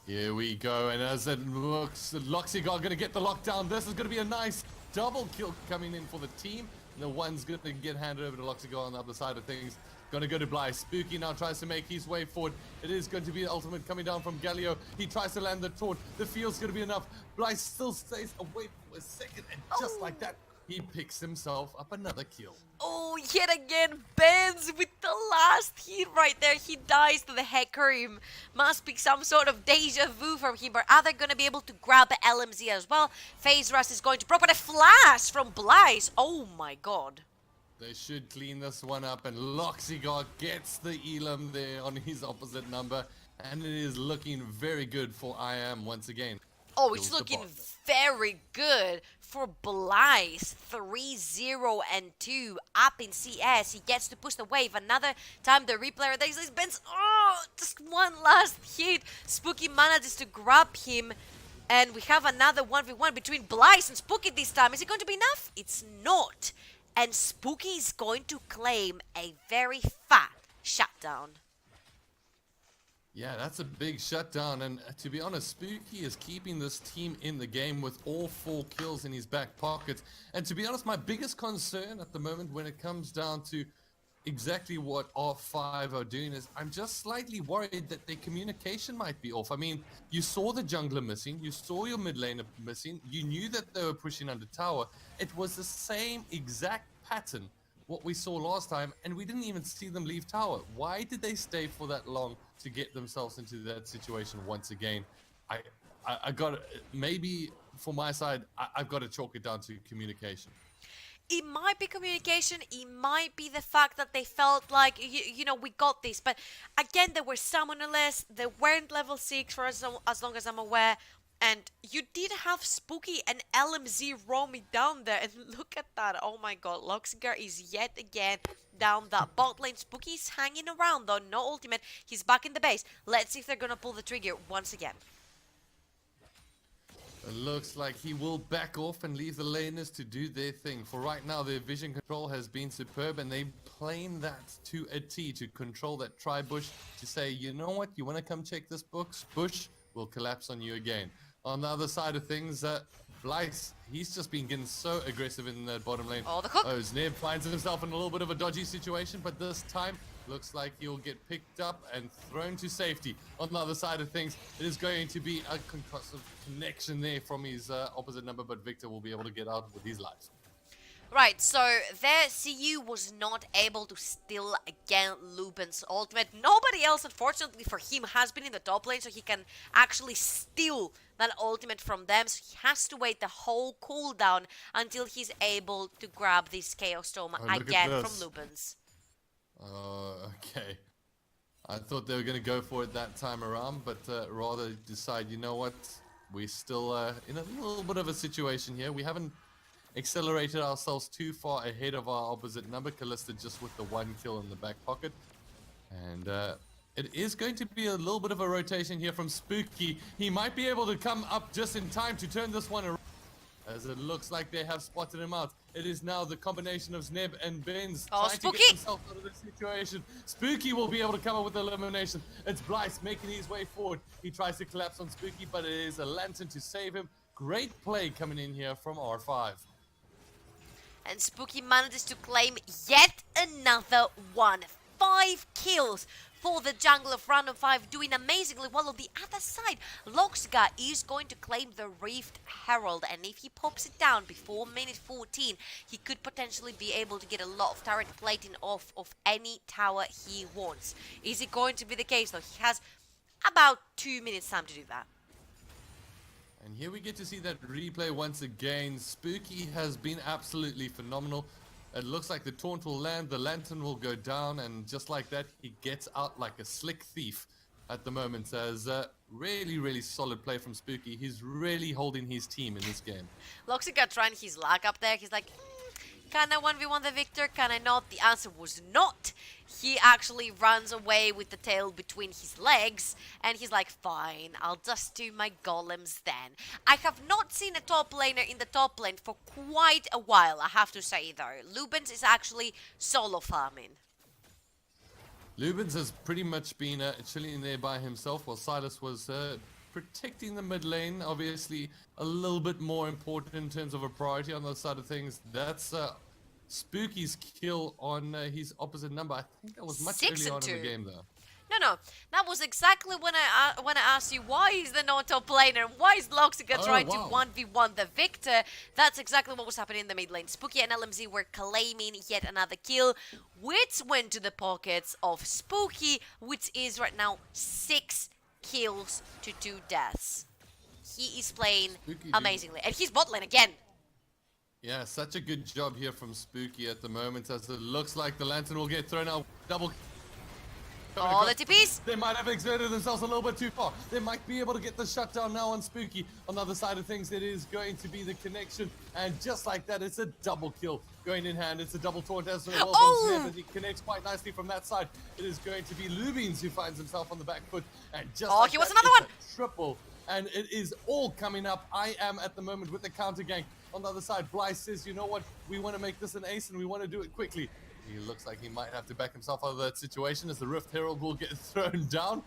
Here we go, and as it looks, Loxigar going to get the lockdown. This is going to be a nice double kill coming in for the team. And the one's going to get handed over to Loxigar on the other side of things. Going to go to Blyce. Spooky now tries to make his way forward. It is going to be the ultimate coming down from Galio. He tries to land the taunt. The field's going to be enough. Blyce still stays away for a second, and just like that, he picks himself up another kill. Oh, yet again, Benz with the last hit right there. He dies to the Hecarim. Must be some sort of deja vu from him. But are they going to be able to grab the LMZ as well? Phase Rush is going to proc, but a flash from Blyce. Oh my god. They should clean this one up, and Loxigar gets the Elam there on his opposite number. And it is looking very good for IAM once again. Oh, it's looking very good for Blyce. 3-0-2 up in CS. He gets to push the wave. Another time the replayer takes his Benz. Oh, just one last hit. Spooky manages to grab him. And we have another 1v1 between Blyce and Spooky this time. Is it going to be enough? It's not. And Spooky is going to claim a very fat shutdown. Yeah, that's a big shutdown, and to be honest, Spooky is keeping this team in the game with all 4 kills in his back pocket. And to be honest, my biggest concern at the moment when it comes down to exactly what R5 are doing is I'm just slightly worried that their communication might be off. I mean, you saw the jungler missing, you saw your mid laner missing, you knew that they were pushing under tower. It was the same exact pattern what we saw last time, and we didn't even see them leave tower. Why did they stay for that long to get themselves into that situation once again? I got, maybe for my side, I've got to chalk it down to communication. It might be communication, it might be the fact that they felt like, you know, we got this. But again, they were summonerless, they weren't level 6 for as long as I'm aware. And you did have Spooky and LMZ roaming down there. And look at that. Oh my god, Loxiger is yet again down that bot lane. Spooky's hanging around though, no ultimate. He's back in the base. Let's see if they're gonna pull the trigger once again. It looks like he will back off and leave the laners to do their thing. For right now, their vision control has been superb, and they've played that to a T to control that tri-bush to say, you know what, you want to come check this bush, we'll collapse on you again. On the other side of things, Blyce, he's just been getting so aggressive in the bottom lane. Oh, the hook. Oh, Zneb finds himself in a little bit of a dodgy situation, but this time, looks like he'll get picked up and thrown to safety. On the other side of things, it is going to be a concussive connection there from his opposite number, but Victor will be able to get out with his life. Right, so their CU was not able to steal again Lubin's ultimate. Nobody else, unfortunately for him, has been in the top lane, so he can actually steal that ultimate from them. So he has to wait the whole cooldown until he's able to grab this Chaos Storm again from Lubin's. Okay. I thought they were going to go for it that time around, but rather decide, you know what, we're still in a little bit of a situation here. We haven't accelerated ourselves too far ahead of our opposite number. Callista just with the 1 kill in the back pocket. And it is going to be a little bit of a rotation here from Spooky. He might be able to come up just in time to turn this one around, as it looks like they have spotted him out. It is now the combination of Zneb and Benz trying Spooky to get himself out of this situation. Spooky will be able to come up with the elimination. It's Blyce making his way forward. He tries to collapse on Spooky, but it is a lantern to save him. Great play coming in here from R5. And Spooky manages to claim yet another one. 5 kills for the jungle of Random 5, doing amazingly well. On the other side, Loxiga is going to claim the Rift Herald, and if he pops it down before minute 14, he could potentially be able to get a lot of turret plating off of any tower he wants. Is it going to be the case though? He has about 2 minutes time to do that. And here we get to see that replay once again. Spooky has been absolutely phenomenal. It looks like the taunt will land, the lantern will go down, and just like that, he gets out like a slick thief at the moment. As really, really solid play from Spooky. He's really holding his team in this game. Loxiga trying his luck up there. He's like, can I 1v1 the Victor? Can I not? The answer was not. He actually runs away with the tail between his legs, and he's like, fine, I'll just do my golems then. I have not seen a top laner in the top lane for quite a while, I have to say though. Lubens is actually solo farming. Lubens has pretty much been chilling there by himself while Silas was protecting the mid lane. Obviously a little bit more important in terms of a priority on the side of things. That's Spooky's kill on his opposite number. I think that was much earlier on in the game though. No, that was exactly when I asked you why is the no top laner, why is Loxiga trying to 1v1 the Victor. That's exactly what was happening in the mid lane. Spooky and LMZ were claiming yet another kill, which went to the pockets of Spooky, which is right now 6 kills to 2 deaths. He is playing amazingly, and he's bot lane again. Yeah, such a good job here from Spooky at the moment, as it looks like the lantern will get thrown out. Double. Oh, the TPs! They might have exerted themselves a little bit too far. They might be able to get the shutdown now on Spooky. On the other side of things, it is going to be the connection. And just like that, it's a double kill going in hand. It's a double taunt as well from Snap, and he connects quite nicely from that side. It is going to be Lubins who finds himself on the back foot. And just like he was that, another one! Triple. and it is all coming up. I am at the moment with the counter gank. On the other side, Blythe says, you know what, we want to make this an ace and we want to do it quickly. He looks like he might have to back himself out of that situation as the Rift Herald will get thrown down.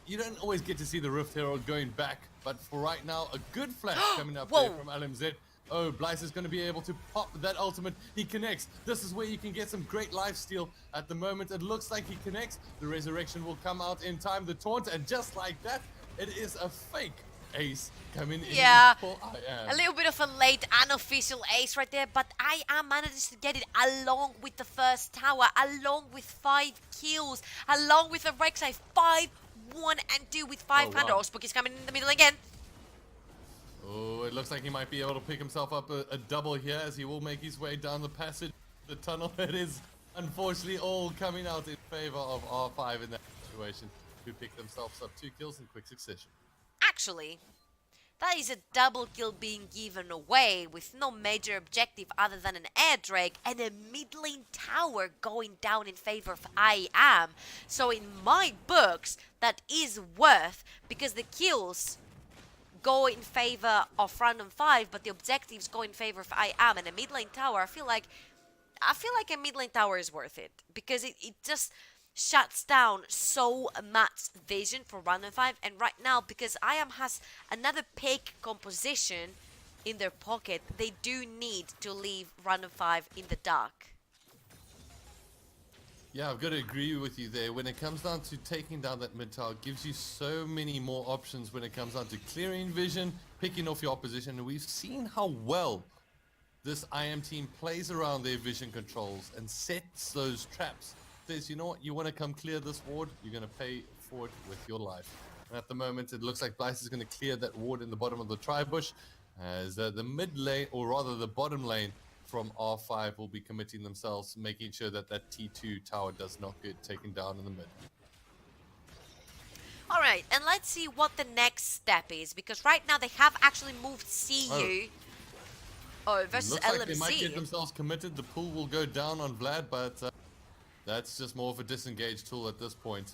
You don't always get to see the Rift Herald going back, but for right now, a good flash coming up there from LMZ. Oh, Blythe is going to be able to pop that ultimate. He connects. This is where you can get some great lifesteal. At the moment, it looks like he connects. The resurrection will come out in time. The taunt, and just like that, it is a fake ace coming in for IAM. A little bit of a late unofficial ace right there, but IAM managed to get it along with the first tower, along with 5 kills, along with the Rek'Sai 5, 1 and 2 with 500. Oh, Spooky's coming in the middle again. Oh, it looks like he might be able to pick himself up a double here as he will make his way down the passage, the tunnel. It is unfortunately all coming out in favor of R5 in that situation, who picked themselves up 2 kills in quick succession. Actually, that is a double kill being given away with no major objective other than an air drake and a mid lane tower going down in favor of IAM. So in my books, that is worth, because the kills go in favor of Random 5, but the objectives go in favor of IAM, and a mid lane tower, I feel like a mid lane tower is worth it, because it just shuts down so much vision for Random 5, and right now, because IAM has another pick composition in their pocket, they do need to leave Random 5 in the dark. Yeah, I've got to agree with you there. When it comes down to taking down that mid tower, it gives you so many more options when it comes down to clearing vision, picking off your opposition, and we've seen how well this IAM team plays around their vision controls and sets those traps. Says, you know what, you want to come clear this ward, you're going to pay for it with your life. And at the moment, it looks like Blythe is going to clear that ward in the bottom of the tri-bush, as the mid lane, or rather the bottom lane, from R5 will be committing themselves, making sure that that T2 tower does not get taken down in the mid. Alright, and let's see what the next step is, because right now they have actually moved CU versus Looks LMC. like they might get themselves committed. The pull will go down on Vlad, but that's just more of a disengaged tool at this point.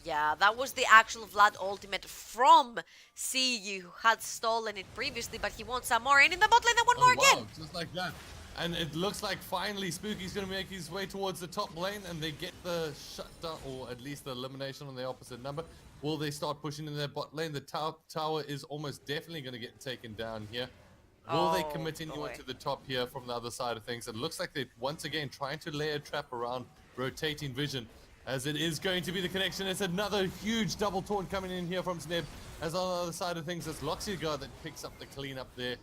Yeah, that was the actual Vlad ultimate from CU, who had stolen it previously, but he wants some more, and in the bot lane, then one more again! Just like that. And it looks like finally Spooky's going to make his way towards the top lane, and they get the shutdown, or at least the elimination on the opposite number. Will they start pushing in their bot lane? The tower is almost definitely going to get taken down here. Will they commit anyone to the top here from the other side of things? It looks like they're once again trying to lay a trap around rotating vision, as it is going to be the connection. It's another huge double taunt coming in here from Sneb, as on the other side of things, it's Loxigar that picks up the cleanup there.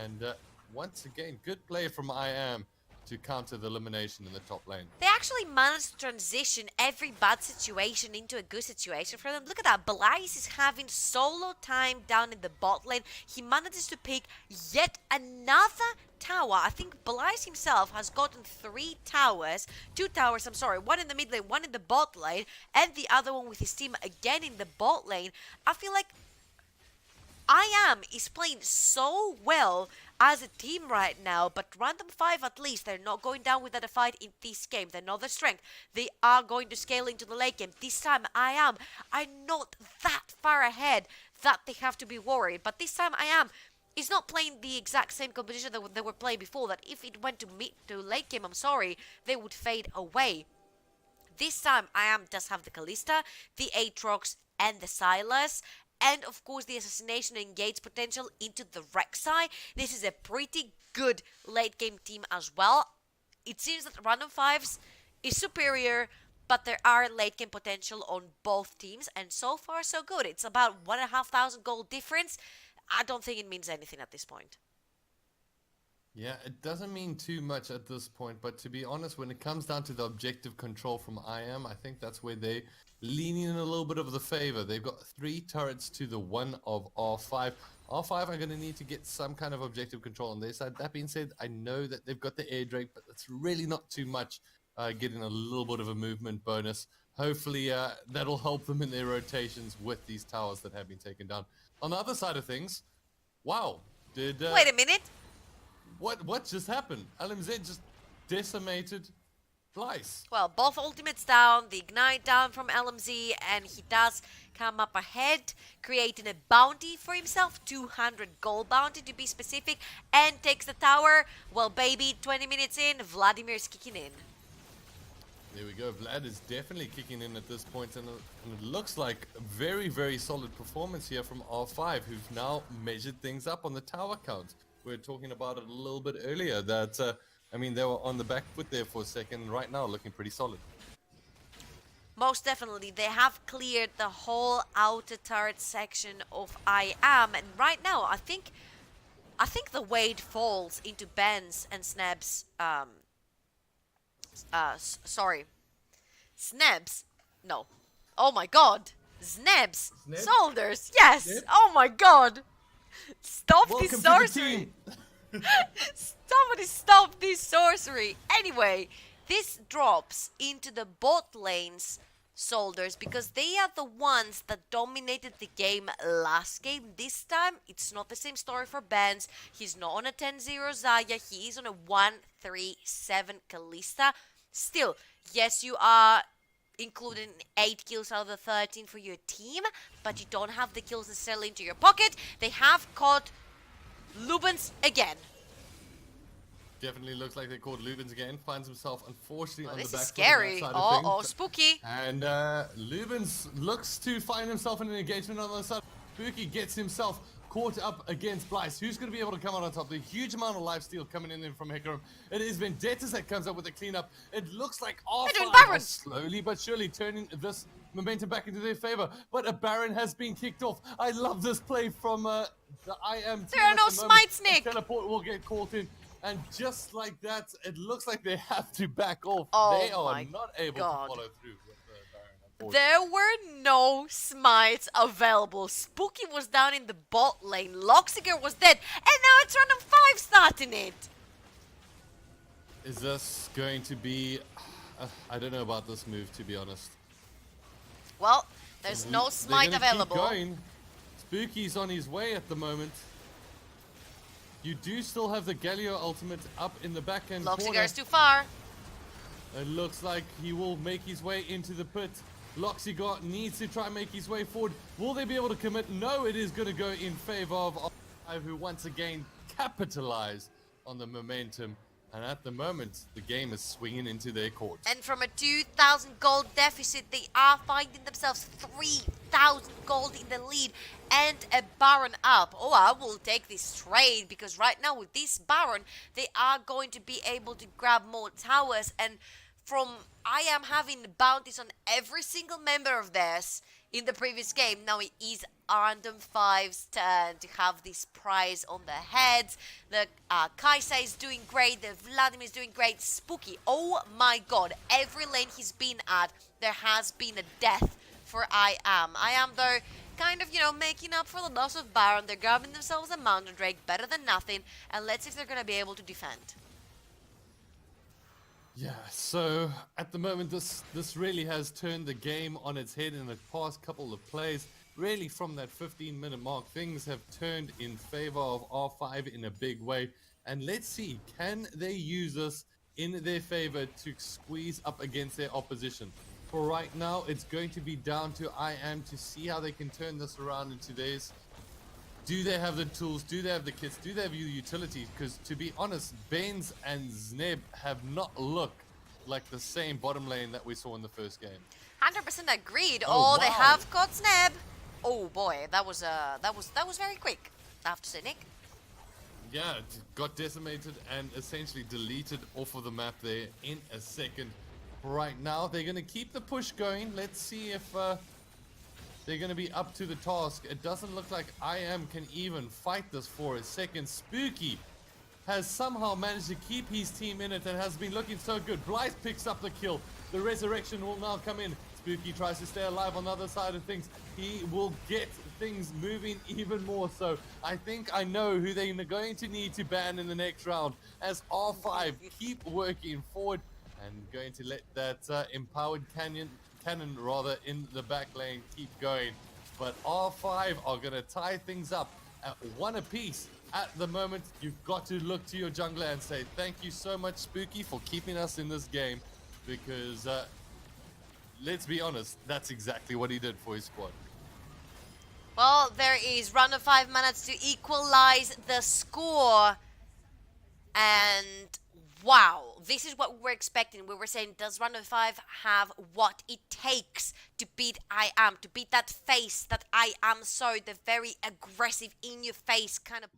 And once again, good play from IAM to counter the elimination in the top lane. They actually managed to transition every bad situation into a good situation for them. Look at that, Blythe is having solo time down in the bot lane. He manages to pick yet another tower. I think Blythe himself has gotten 3 towers, 2 towers, I'm sorry, one in the mid lane, one in the bot lane, and the other one with his team again in the bot lane. I feel like IAM is playing so well as a team right now, but Random 5 at least, they're not going down without a fight in this game. They know their strength. They are going to scale into the late game. This time IAM are not that far ahead that they have to be worried, but this time IAM is not playing the exact same composition that they were playing before, that if it went to mid to late game, I'm sorry, they would fade away. This time IAM does have the Kalista, the Aatrox, and the Sylas, and of course the assassination and engage potential into the Rek'Sai. This is a pretty good late game team as well. It seems that Random 5's is superior, but there are late game potential on both teams, and so far so good. It's about 1,500 gold difference. I don't think it means anything at this point. Yeah, it doesn't mean too much at this point, but to be honest, when it comes down to the objective control from IAM, I think that's where they leaning in a little bit of the favor. They've got 3 turrets to the 1 of R5. R5 are going to need to get some kind of objective control on their side. That being said, I know that they've got the air drake, but it's really not too much, getting a little bit of a movement bonus. Hopefully that'll help them in their rotations with these towers that have been taken down. On the other side of things, wow, did Wait a minute. what just happened? LMZ just decimated Blyce. Well, both ultimates down, the ignite down from LMZ, and he does come up ahead, creating a bounty for himself, 200 gold bounty to be specific, and takes the tower. Well, baby, 20 minutes in, Vladimir's kicking in. There we go. Vlad is definitely kicking in at this point, and it looks like a very, very solid performance here from R5, who've now measured things up on the tower count. We were talking about it a little bit earlier that, I mean, they were on the back foot there for a second. Right now, looking pretty solid. Most definitely, they have cleared the whole outer turret section of I Am, and right now, I think the weight falls into Ben's and Sneb's. Sorry, Sneb's. No. Oh my God, Sneb's Sneb? shoulders. Yes. Sneb? Oh my God. Stop Welcome this to the sorcery. team. Somebody stop this sorcery. Anyway, this drops into the bot lane's shoulders because they are the ones that dominated the game last game. This time, it's not the same story for Benz. He's not on a 10-0 Zaya. He is on a 1-3-7 Kalista. Still, yes, you are including 8 kills out of the 13 for your team, but you don't have the kills necessarily into your pocket. They have caught Lubens again. Definitely looks like they caught Lubens again. Finds himself, unfortunately, on the This back is foot on that scary. side of Oh, things. spooky. And Lubens looks to find himself in an engagement on the other side. Spooky gets himself caught up against Blyce. Who's going to be able to come out on top? The huge amount of lifesteal coming in from Hecarim. It is Vendettas that comes up with the cleanup. It looks like doing R5 Baron. are slowly but surely turning this momentum back into their favor. But a Baron has been kicked off. I love this play from the IM team. There are at no the moment. smites, Nick. A teleport will get caught in. And just like that, it looks like they have to back off. Oh They are my not able God. to follow through with the Baron, unfortunately. There were no smites available. Spooky was down in the bot lane. Loxiger was dead. And now it's random 5 starting it. Is this going to be... I don't know about this move, to be honest. Well, there's no They're smite gonna available. Keep going. Spooky's on his way at the moment. You do still have the Galio ultimate up in the back end Loxiger corner. is too far. It looks like he will make his way into the pit. Loxigar needs to try and make his way forward. Will they be able to commit? No, it is going to go in favor of R5, who once again capitalize on the momentum. And at the moment, the game is swinging into their court. And from a 2,000 gold deficit, they are finding themselves 3,000 gold in the lead and a Baron up. Oh, I will take this trade because right now with this Baron, they are going to be able to grab more towers. And from I am having bounties on every single member of theirs in the previous game. Now it is Random 5's turn to have this prize on their heads. The Kaisa is doing great. The Vladimir is doing great. Spooky, oh my God. Every lane he's been at, there has been a death for I am. I am, though, kind of, making up for the loss of Baron. They're grabbing themselves a Mountain Drake, better than nothing. And let's see if they're going to be able to defend. Yeah, so at the moment, this really has turned the game on its head in the past couple of plays. Really, from that 15-minute mark, things have turned in favor of R5 in a big way. And let's see, can they use this in their favor to squeeze up against their opposition? For right now, it's going to be down to IM to see how they can turn this around into theirs. Do they have the tools? Do they have the kits? Do they have the utilities? Because to be honest, Benz and Zneb have not looked like the same bottom lane that we saw in the first game. 100% agreed. Oh, They wow. have got Sneb. Oh boy, that was very quick. I have to say, Nick. Yeah, it got decimated and essentially deleted off of the map there in a second. Right now, they're going to keep the push going. Let's see if they're going to be up to the task. It doesn't look like IM can even fight this for a second. Spooky has somehow managed to keep his team in it and has been looking so good. Blythe picks up the kill. The resurrection will now come in. Spooky tries to stay alive on the other side of things. He will get things moving even more so. I think I know who they're going to need to ban in the next round as R5 keep working forward and going to let that empowered cannon in the back lane keep going. But R5 are going to tie things up at 1 apiece. At the moment, you've got to look to your jungler and say, thank you so much, Spooky, for keeping us in this game. because let's be honest, that's exactly what he did for his squad. Well, there is round of 5 minutes to equalize the score. And wow, this is what we were expecting. We were saying, does round of 5 have what it takes to beat I am, to beat that face that I am so, the very aggressive, in your face kind of.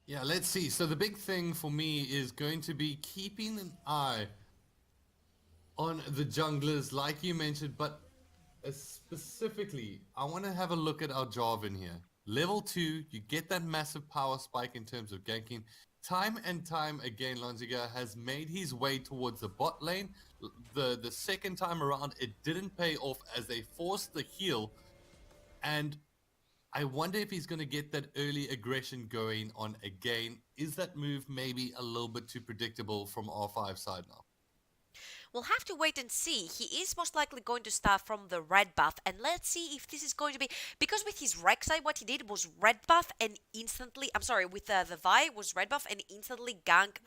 Yeah, let's see. So the big thing for me is going to be keeping an eye on the junglers, like you mentioned, but specifically, I want to have a look at our Jarvan here. Level 2, you get that massive power spike in terms of ganking. Time and time again, Lonziger has made his way towards the bot lane. The second time around, it didn't pay off as they forced the heal. And I wonder if he's going to get that early aggression going on again. Is that move maybe a little bit too predictable from R5 side now? We'll have to wait and see. He is most likely going to start from the red buff, and let's see if this is going to be, because with his Rek'Sai, what he did was red buff and instantly, I'm sorry, with the Vi was red buff and instantly gank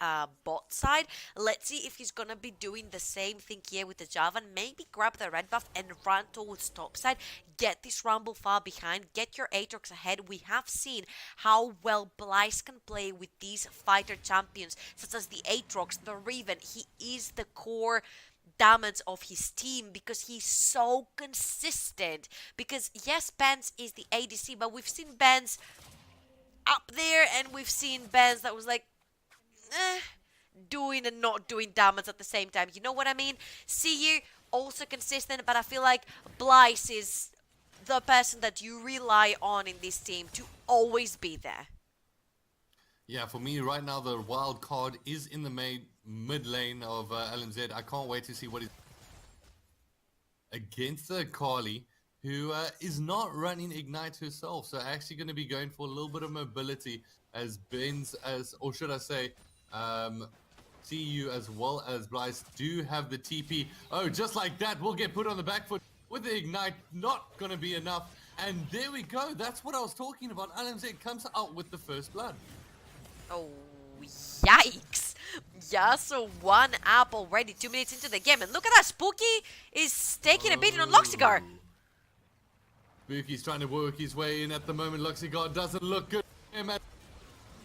bot side. Let's see if he's gonna be doing the same thing here with the Javan. Maybe grab the red buff and run towards top side. Get this Rumble far behind. Get your Aatrox ahead. We have seen how well Blyce can play with these fighter champions, such as the Aatrox, the Riven. He is the core damage of his team because he's so consistent. Because yes, Benz is the ADC, but we've seen Benz up there and we've seen Benz that was like doing and not doing damage at the same time. You know what I mean? See you also consistent, but I feel like Blyce is the person that you rely on in this team to always be there. Yeah, for me right now, the wild card is in the mid lane of LMZ. I can't wait to see what is against the Carly, who is not running Ignite herself. So actually going to be going for a little bit of mobility as Benz, or should I say, CU as well as Blyce do have the TP. Oh, just like that, we'll get put on the back foot with the Ignite. Not going to be enough. And there we go. That's what I was talking about. LMZ comes out with the first blood. Oh, yikes. Yeah, so 1 up already, 2 minutes into the game. And look at that, Spooky is taking a beating on Luxigar. Spooky's trying to work his way in at the moment. Luxigar doesn't look good.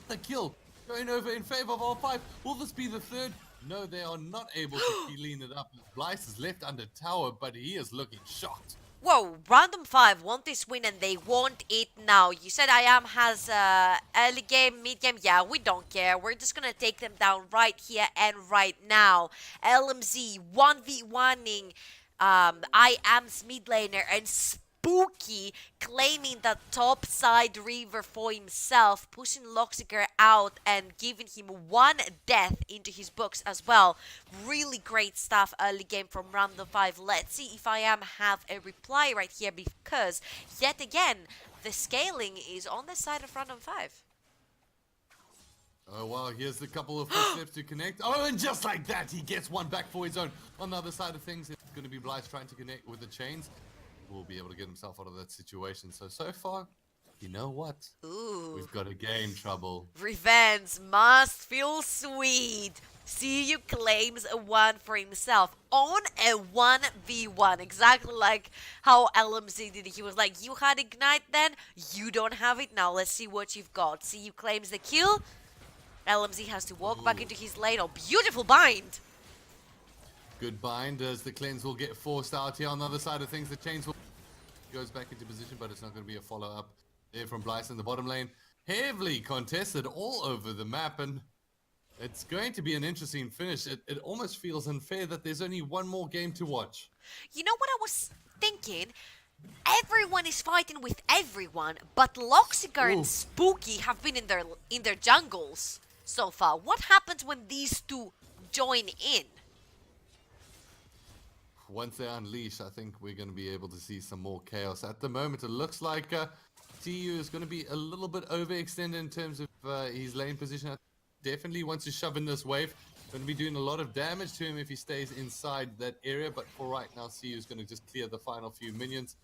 The kill going over in favor of R5. Will this be the third? No, they are not able to clean it up. Blyce is left under tower, but he is looking shocked. Whoa, Random 5 want this win and they want it now. You said I am has early game, mid game. Yeah, we don't care. We're just gonna take them down right here and right now. LMZ 1v1ing I am's mid laner and Spooky claiming that top side river for himself, pushing Loxiger out and giving him 1 death into his books as well. Really great stuff early game from Random 5. Let's see if I am have a reply right here, because yet again the scaling is on the side of Random 5. Oh wow, here's the couple of footsteps to connect. Oh, and just like that, he gets one back for his own. On the other side of things, it's going to be Blyce trying to connect with the chains. Will be able to get himself out of that situation. So far, you know what? Ooh. We've got a game trouble. Revenge must feel sweet. CU claims a 1 for himself on a 1v1. Exactly like how LMZ did. He was like, you had Ignite then, you don't have it now. Let's see what you've got. CU claims the kill. LMZ has to walk back into his lane. Oh, beautiful bind. Good bind as the cleanse will get forced out here. On the other side of things, the chains will goes back into position, but it's not going to be a follow-up there from Blyce in the bottom lane. Heavily contested all over the map, and it's going to be an interesting finish. It almost feels unfair that there's only one more game to watch. You know what I was thinking? Everyone is fighting with everyone, but Loxigar and Spooky have been in their jungles so far. What happens when these two join in? Once they unleash, I think we're going to be able to see some more chaos. At the moment, it looks like TU is going to be a little bit overextended in terms of his lane position. Definitely wants to shove in this wave. Going to be doing a lot of damage to him if he stays inside that area. But for right now, CU is going to just clear the final few minions.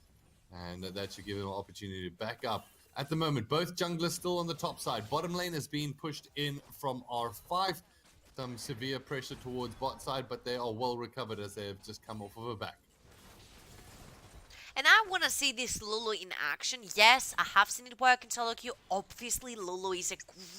And that should give him an opportunity to back up. At the moment, both junglers still on the top side. Bottom lane is being pushed in from R5. Some severe pressure towards bot side, but they are well recovered as they have just come off of a back. And I want to see this Lulu in action. Yes, I have seen it work in solo queue. Obviously, Lulu is a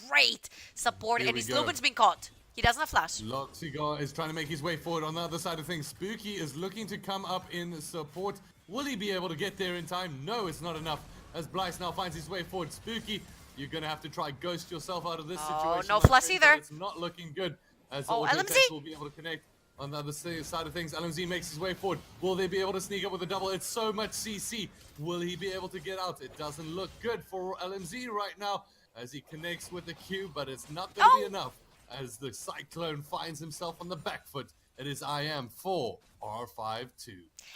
great support, Here and we his go. Lubin's been caught. He doesn't have flash. Loxigar is trying to make his way forward on the other side of things. Spooky is looking to come up in support. Will he be able to get there in time? No, it's not enough. As Blyce now finds his way forward. Spooky, you're going to have to try ghost yourself out of this situation. No my flash friend, either. but it's not looking good. As the Oh, auto LMZ. attack will be able to connect on the other side of things. LMZ makes his way forward. Will they be able to sneak up with a double? It's so much CC. Will he be able to get out? It doesn't look good for LMZ right now as he connects with the Q, but it's not going to be enough. As the Cyclone finds himself on the back foot, it is IM 4 R5-2.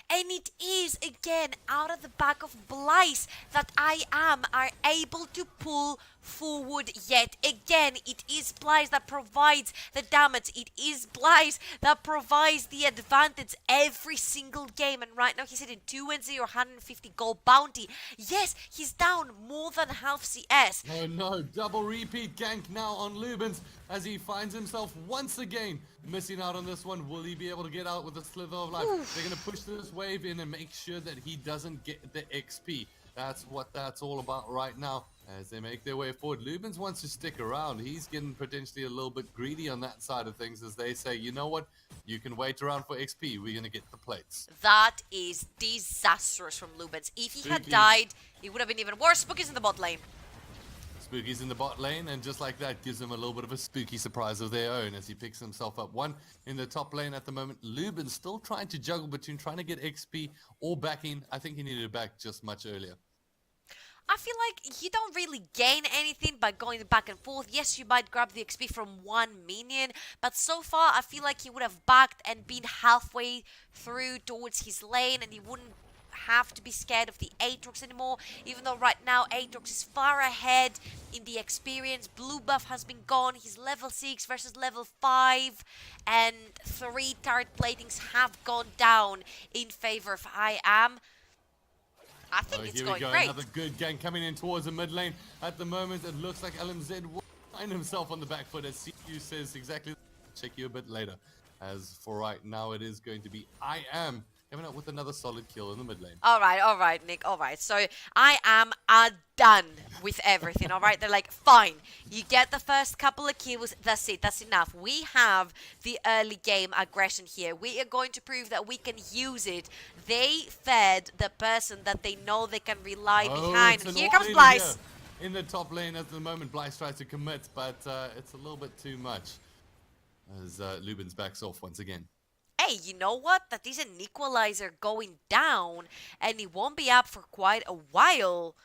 And it is again out of the back of Blyce that are able to pull forward yet again. It is Blyce that provides the damage. It is Blyce that provides the advantage every single game. And right now he's hitting 2-0, 150 gold bounty. Yes, he's down more than half CS. Oh no, double repeat gank now on Lubens as he finds himself once again missing out on this one. Will he be able to get out with a slither of life? They're going to push this wave in and make sure that he doesn't get the XP. That's what that's all about right now as they make their way forward. Lubens wants to stick around. He's getting potentially a little bit greedy on that side of things as they say, you know what? You can wait around for XP. We're going to get the plates. That is disastrous from Lubens. If he had Spooky. died, it would have been even worse. Spooky's in the bot lane. Spooky's in the bot lane, and just like that, gives him a little bit of a spooky surprise of their own as he picks himself up one in the top lane at the moment. Lubin still trying to juggle between trying to get XP or backing. I think he needed to back just much earlier. I feel like you don't really gain anything by going back and forth. Yes, you might grab the XP from one minion, but so far I feel like he would have backed and been halfway through towards his lane, and he wouldn't have to be scared of the Aatrox anymore, even though right now Aatrox is far ahead in the experience. Blue buff has been gone. He's level 6 versus level 5, and 3 turret platings have gone down in favor of IAM. I think it's here going we go. great. Another good gang coming in towards the mid lane. At the moment, it looks like LMZ will find himself on the back foot as CU says exactly. Check you a bit later. As for right now, it is going to be IAM coming up with another solid kill in the mid lane. All right, Nick. All right. So IAM done with everything. All right. They're like, fine. You get the first couple of kills. That's it. That's enough. We have the early game aggression here. We are going to prove that we can use it. They fed the person that they know they can rely behind. It's an Here comes all-in Blyce. here. In the top lane at the moment, Blyce tries to commit, but it's a little bit too much. As Lubens backs off once again. Hey, you know what? That is an equalizer going down, and it won't be up for quite a while.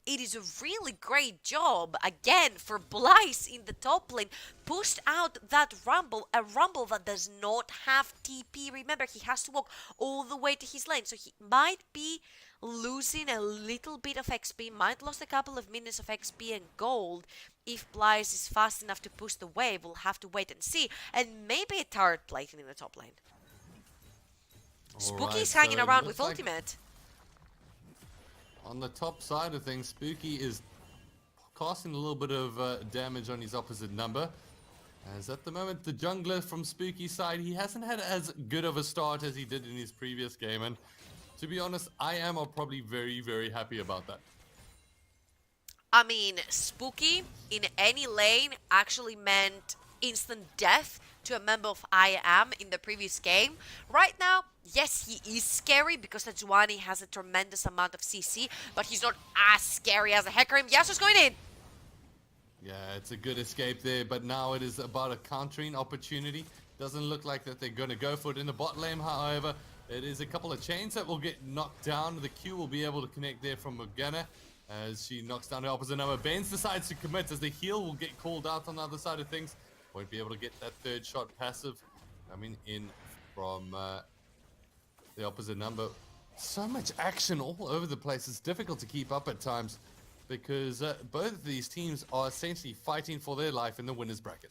It is a really great job, again, for Blyce in the top lane. Pushed out that Rumble, a Rumble that does not have TP. Remember, he has to walk all the way to his lane, so he might be losing a little bit of XP, might lose a couple of minutes of XP and gold. If Blyce is fast enough to push the wave, we'll have to wait and see. And maybe a turret plating in the top lane. Spooky's hanging so it around looks with like ultimate. On the top side of things, Spooky is casting a little bit of damage on his opposite number. As at the moment, the jungler from Spooky's side, he hasn't had as good of a start as he did in his previous game. And to be honest, IAM are probably very, very happy about that. I mean, Spooky in any lane actually meant instant death to a member of IAM in the previous game. Right now, yes, he is scary because the Juani has a tremendous amount of CC, but he's not as scary as a Hecarim. Yasuo's going in. Yeah, it's a good escape there, but now it is about a countering opportunity. Doesn't look like that they're going to go for it in the bot lane, however. It is a couple of chains that will get knocked down. The Q will be able to connect there from Morgana as she knocks down the opposite number. Benz decides to commit as the heal will get called out on the other side of things. Won't be able to get that third shot passive coming in from the opposite number. So much action all over the place. It's difficult to keep up at times because both of these teams are essentially fighting for their life in the winner's bracket.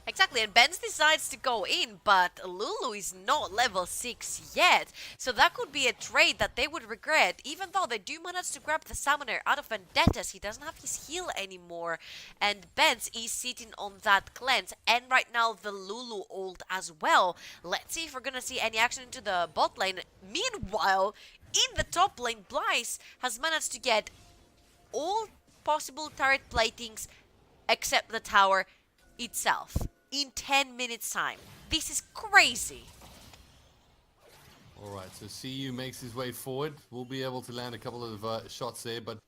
Exactly, and Benz decides to go in, but Lulu is not level 6 yet. So that could be a trade that they would regret, even though they do manage to grab the Summoner out of Vendettas. He doesn't have his heal anymore, and Benz is sitting on that cleanse, and right now the Lulu ult as well. Let's see if we're gonna see any action into the bot lane. Meanwhile, in the top lane, Blyce has managed to get all possible turret platings except the tower itself in 10 minutes time. This is crazy. All right, so CU makes his way forward. We'll be able to land a couple of shots there, but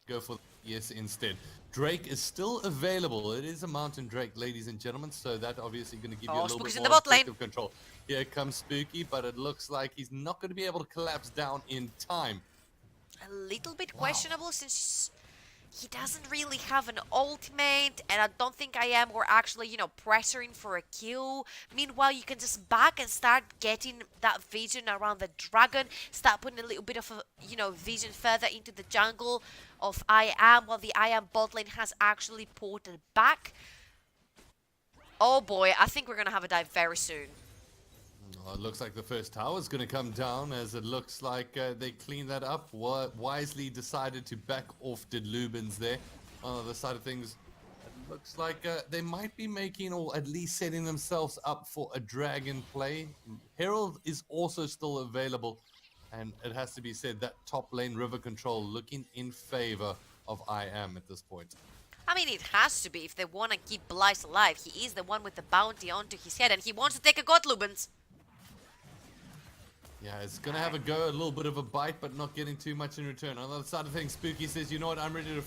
go for the ES instead. Drake is still available. It is a Mountain Drake, ladies and gentlemen, so that obviously going to give you a Oh, little Spooky's bit in the more bot lane. effective control. Here comes Spooky, but it looks like he's not going to be able to collapse down in time. A little bit Wow. questionable since he doesn't really have an ultimate, and I don't think IM were actually, pressuring for a kill. Meanwhile, you can just back and start getting that vision around the dragon, start putting a little bit of, vision further into the jungle of IM, while the IM bot lane has actually ported back. Oh boy, I think we're gonna have a dive very soon. Well, it looks like the first tower is going to come down, as it looks like they cleaned that up. Wisely decided to back off did Lubins there. On the other side of things, it looks like they might be making, or at least setting themselves up for a dragon play. Herald is also still available, and it has to be said that top lane river control looking in favor of IM at this point. I mean, it has to be if they want to keep Blyce alive. He is the one with the bounty onto his head, and he wants to take a god, Lubens. Yeah, it's going to have a go, a little bit of a bite, but not getting too much in return. On the other side of things, Spooky says, you know what, I'm ready to...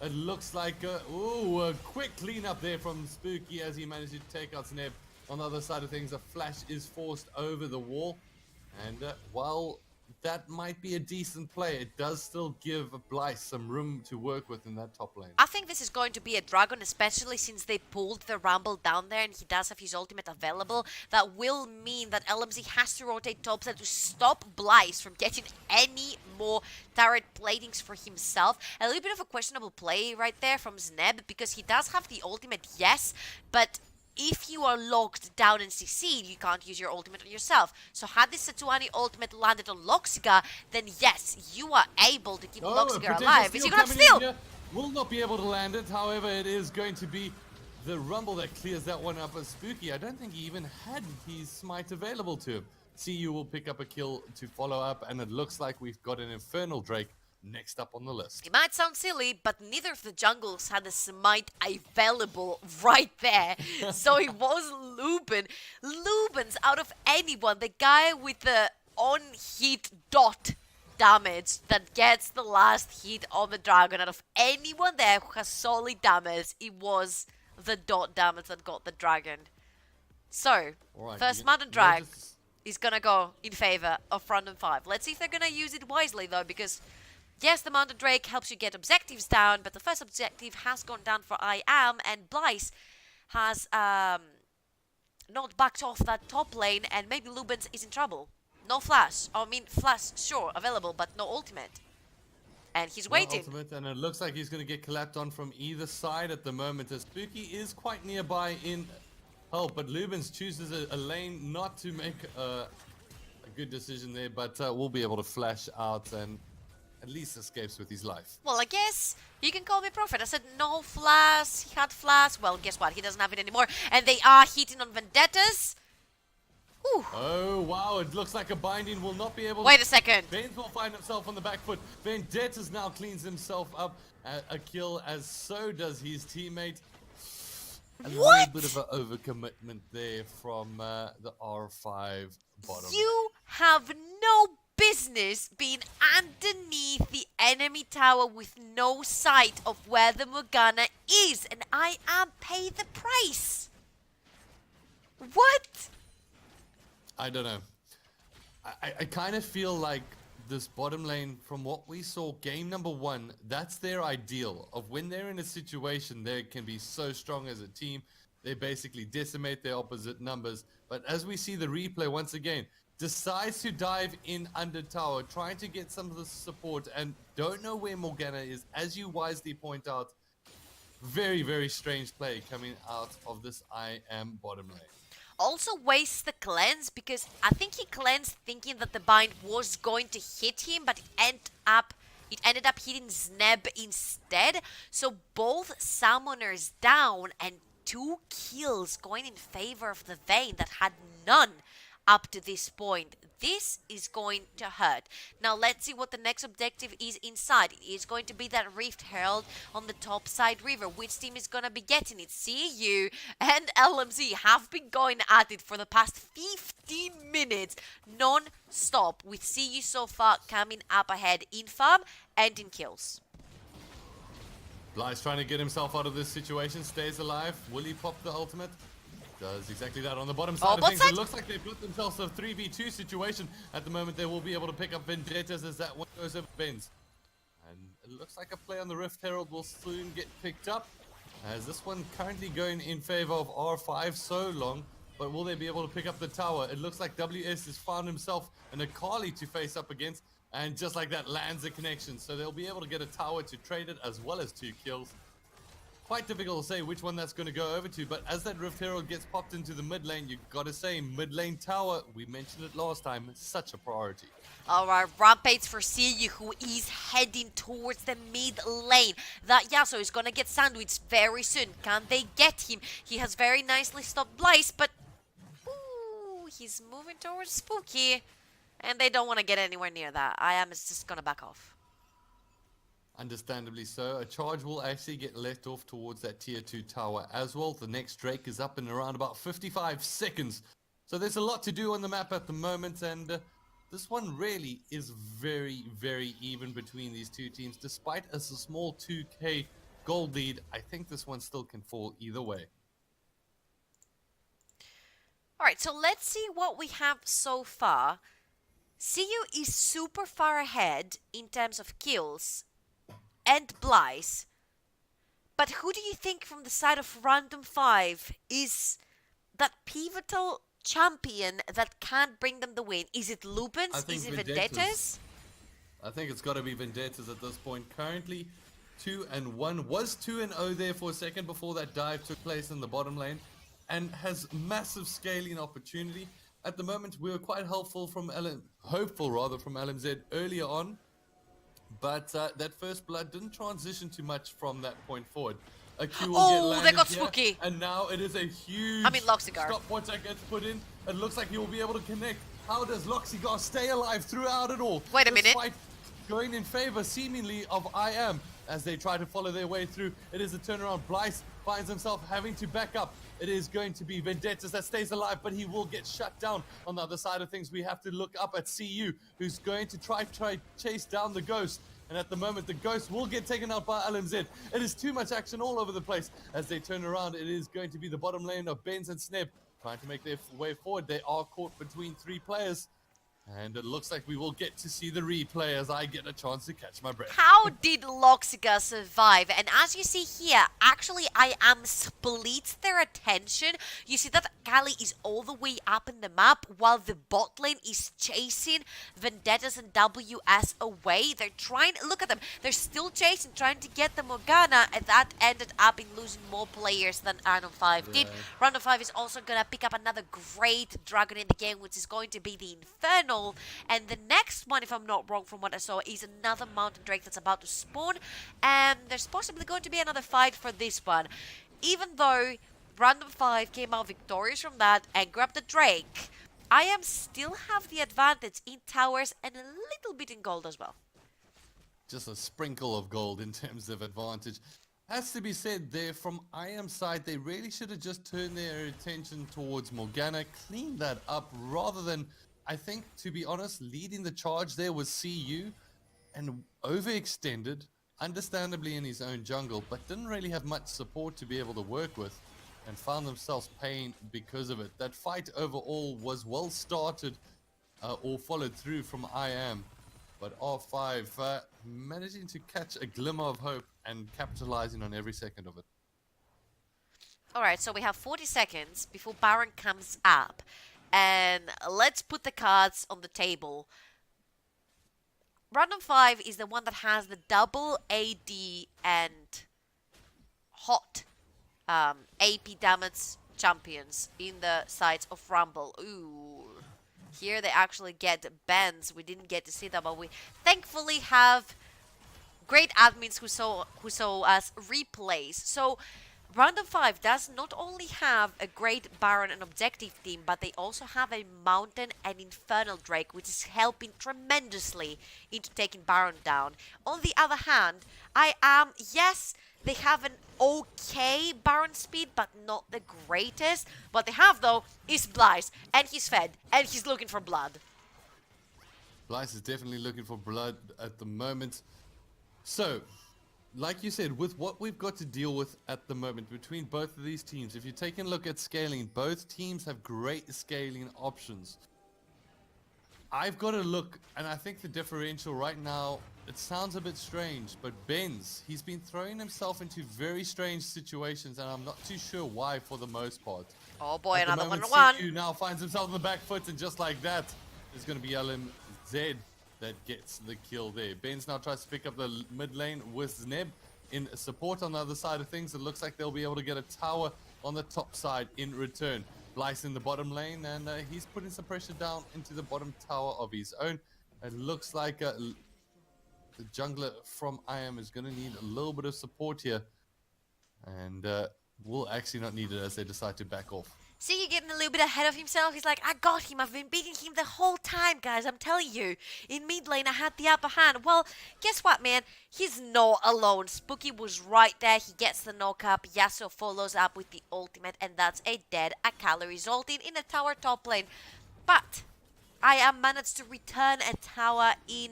It looks like, a quick cleanup there from Spooky as he managed to take out Sneb. On the other side of things, a flash is forced over the wall. And while that might be a decent play, it does still give Blyce some room to work with in that top lane. I think this is going to be a dragon, especially since they pulled the Rumble down there and he does have his ultimate available. That will mean that LMZ has to rotate topside to stop Blyce from getting any more turret platings for himself. A little bit of a questionable play right there from Zneb, because he does have the ultimate, yes, but if you are locked down in CC, you can't use your ultimate on yourself. So had this Setuani ultimate landed on Loxiga, then yes, you are able to keep Loxiga alive. Is he gonna have steal? Will not be able to land it. However, it is going to be the Rumble that clears that one up as Spooky. I don't think he even had his smite available to him. CU will pick up a kill to follow up, and it looks like we've got an Infernal Drake next up on the list. It might sound silly, but neither of the jungles had a smite available right there. So it was Lubin. Lubin's out of anyone, the guy with the on-hit dot damage that gets the last hit on the dragon. Out of anyone there who has solid damage, it was the dot damage that got the dragon. So, Right, first Mountain Drag is gonna go in favor of front and 5. Let's see if they're gonna use it wisely though, because yes, the Mountain Drake helps you get objectives down, but the first objective has gone down for IM, and Blyce has not backed off that top lane, and maybe Lubens is in trouble. No flash. I mean, flash, sure, available, but no ultimate. And he's waiting. No ultimate, and it looks like he's going to get collapsed on from either side at the moment, as Spooky is quite nearby in help, but Lubens chooses a lane not to make a good decision there, but will be able to flash out and at least escapes with his life. Well, I guess you can call me prophet. I said no flash. He had flash. Well, guess what? He doesn't have it anymore. And they are hitting on vendettas. Whew. Oh, wow. It looks like a binding will not be able to... Wait a second. Baines will find himself on the back foot. Vendettas now cleans himself up a kill, as so does his teammate. A little bit of an overcommitment there from the R5 bottom. You have no business being underneath the enemy tower with no sight of where the Morgana is, and I am paid the price. What? I don't know. I kind of feel like this bottom lane, from what we saw game number 1, that's their ideal of when they're in a situation they can be so strong as a team. They basically decimate their opposite numbers. But as we see the replay once again, decides to dive in under tower, trying to get some of the support, and don't know where Morgana is. As you wisely point out, Very, very strange play coming out of this I am bottom lane. Also wastes the cleanse because I think he cleansed thinking that the bind was going to hit him, but it ended up hitting Zneb instead. So both summoners down and 2 kills going in favor of the Vayne that had none up to this point. This is going to hurt. Now let's see what the next objective is inside. It is going to be that Rift Herald on the top side river. Which team is going to be getting it? CU and LMZ have been going at it for the past 15 minutes non-stop, with CU so far coming up ahead in farm and in kills. Bly's trying to get himself out of this situation, stays alive. Will he pop the ultimate? Does exactly that on the bottom side of things. It looks like they've put themselves a 3v2 situation. At the moment, they will be able to pick up Vendettas as that one goes over Benz. And it looks like a play on the Rift Herald will soon get picked up, as this one currently going in favor of R5 so long. But will they be able to pick up the tower? It looks like WS has found himself an Akali to face up against. And just like that, lands a connection. So they'll be able to get a tower to trade it as well as 2 kills. Quite difficult to say which one that's going to go over to, but as that Rift Herald gets popped into the mid lane, you got to say mid lane tower, we mentioned it last time, such a priority. Alright, Rampage for CU, who is heading towards the mid lane. That Yasuo is going to get sandwiched very soon. Can they get him? He has very nicely stopped Blyce, but ooh, he's moving towards Spooky. And they don't want to get anywhere near that. I am just going to back off. Understandably so. A charge will actually get let off towards that tier 2 tower as well. The next Drake is up in around about 55 seconds. So there's a lot to do on the map at the moment, and this one really is very, very even between these two teams. Despite a small 2k gold lead, I think this one still can fall either way. Alright, so let's see what we have so far. CU is super far ahead in terms of kills and Blyce. But who do you think from the side of Random 5 is that pivotal champion that can't bring them the win? Is it Lupins? Is it Vendettas? I think it's got to be Vendettas at this point. Currently 2-1. Was 2-0 there for a second before that dive took place in the bottom lane, and has massive scaling opportunity. At the moment, we were quite hopeful from LMZ earlier on. But that first blood didn't transition too much from that point forward. A Q will get landed they got here, Spooky. and now it is a huge stopwatch that gets put in. It looks like he will be able to connect. How does Loxigar stay alive throughout it all? Wait a minute. Fight going in favor, seemingly, of IM as they try to follow their way through. It is a turnaround. Blyce finds himself having to back up. It is going to be Vendettas that stays alive, but he will get shut down. On the other side of things, we have to look up at CU, who's going to try chase down the Ghost. And at the moment, the Ghost will get taken out by LMZ. It is too much action all over the place. As they turn around, it is going to be the bottom lane of Benz and Sneb trying to make their way forward. They are caught between 3 players. And it looks like we will get to see the replay as I get a chance to catch my breath. How did Loxiga survive? And as you see here, actually I am splits their attention. You see that Kali is all the way up in the map while the bot lane is chasing Vendettas and WS away. They're trying, look at them, they're still chasing, trying to get the Morgana, and that ended up in losing more players than Random 5 did. Random 5 is also gonna pick up another great dragon in the game, which is going to be the Inferno. And the next one, if I'm not wrong from what I saw, is another Mountain Drake that's about to spawn. And there's possibly going to be another fight for this one. Even though Random 5 came out victorious from that and grabbed the Drake, I am still have the advantage in towers and a little bit in gold as well. Just a sprinkle of gold in terms of advantage. Has to be said there, from IM side, they really should have just turned their attention towards Morgana, cleaned that up, rather than, I think, to be honest, leading the charge there was CU, and overextended, understandably in his own jungle, but didn't really have much support to be able to work with, and found themselves paying because of it. That fight overall was well started, or followed through from IM, but R5 managing to catch a glimmer of hope and capitalizing on every second of it. Alright, so we have 40 seconds before Baron comes up. And let's put the cards on the table. Random 5 is the one that has the double AD and hot AP damage champions in the sides of Rumble. Ooh. Here they actually get bans. We didn't get to see them, but we thankfully have great admins who saw us replays. So Random 5 does not only have a great Baron and Objective team, but they also have a Mountain and Infernal Drake, which is helping tremendously into taking Baron down. On the other hand, yes, they have an okay Baron speed, but not the greatest. What they have, though, is Blyce, and he's fed, and he's looking for blood. Blyce is definitely looking for blood at the moment. So, like you said, with what we've got to deal with at the moment between both of these teams, if you take a look at scaling, both teams have great scaling options. I've got to look, and I think the differential right now, it sounds a bit strange, but Benz, he's been throwing himself into very strange situations, and I'm not too sure why for the most part. Oh boy, At the another moment, 1-on-1. CU now finds himself on the back foot, and just like that, there's going to be LMZ that gets the kill there. Benz now tries to pick up the mid lane with Zneb in support on the other side of things. It looks like they'll be able to get a tower on the top side in return. Blyce in the bottom lane, and he's putting some pressure down into the bottom tower of his own. It looks like the jungler from IM is going to need a little bit of support here, and will actually not need it as they decide to back off. See, you getting a little bit ahead of himself. He's like, I got him. I've been beating him the whole time, guys. I'm telling you. In mid lane, I had the upper hand. Well, guess what, man? He's not alone. Spooky was right there. He gets the knock up. Yasuo follows up with the ultimate, and that's a dead Akali resulting in a tower top lane. But I am managed to return a tower in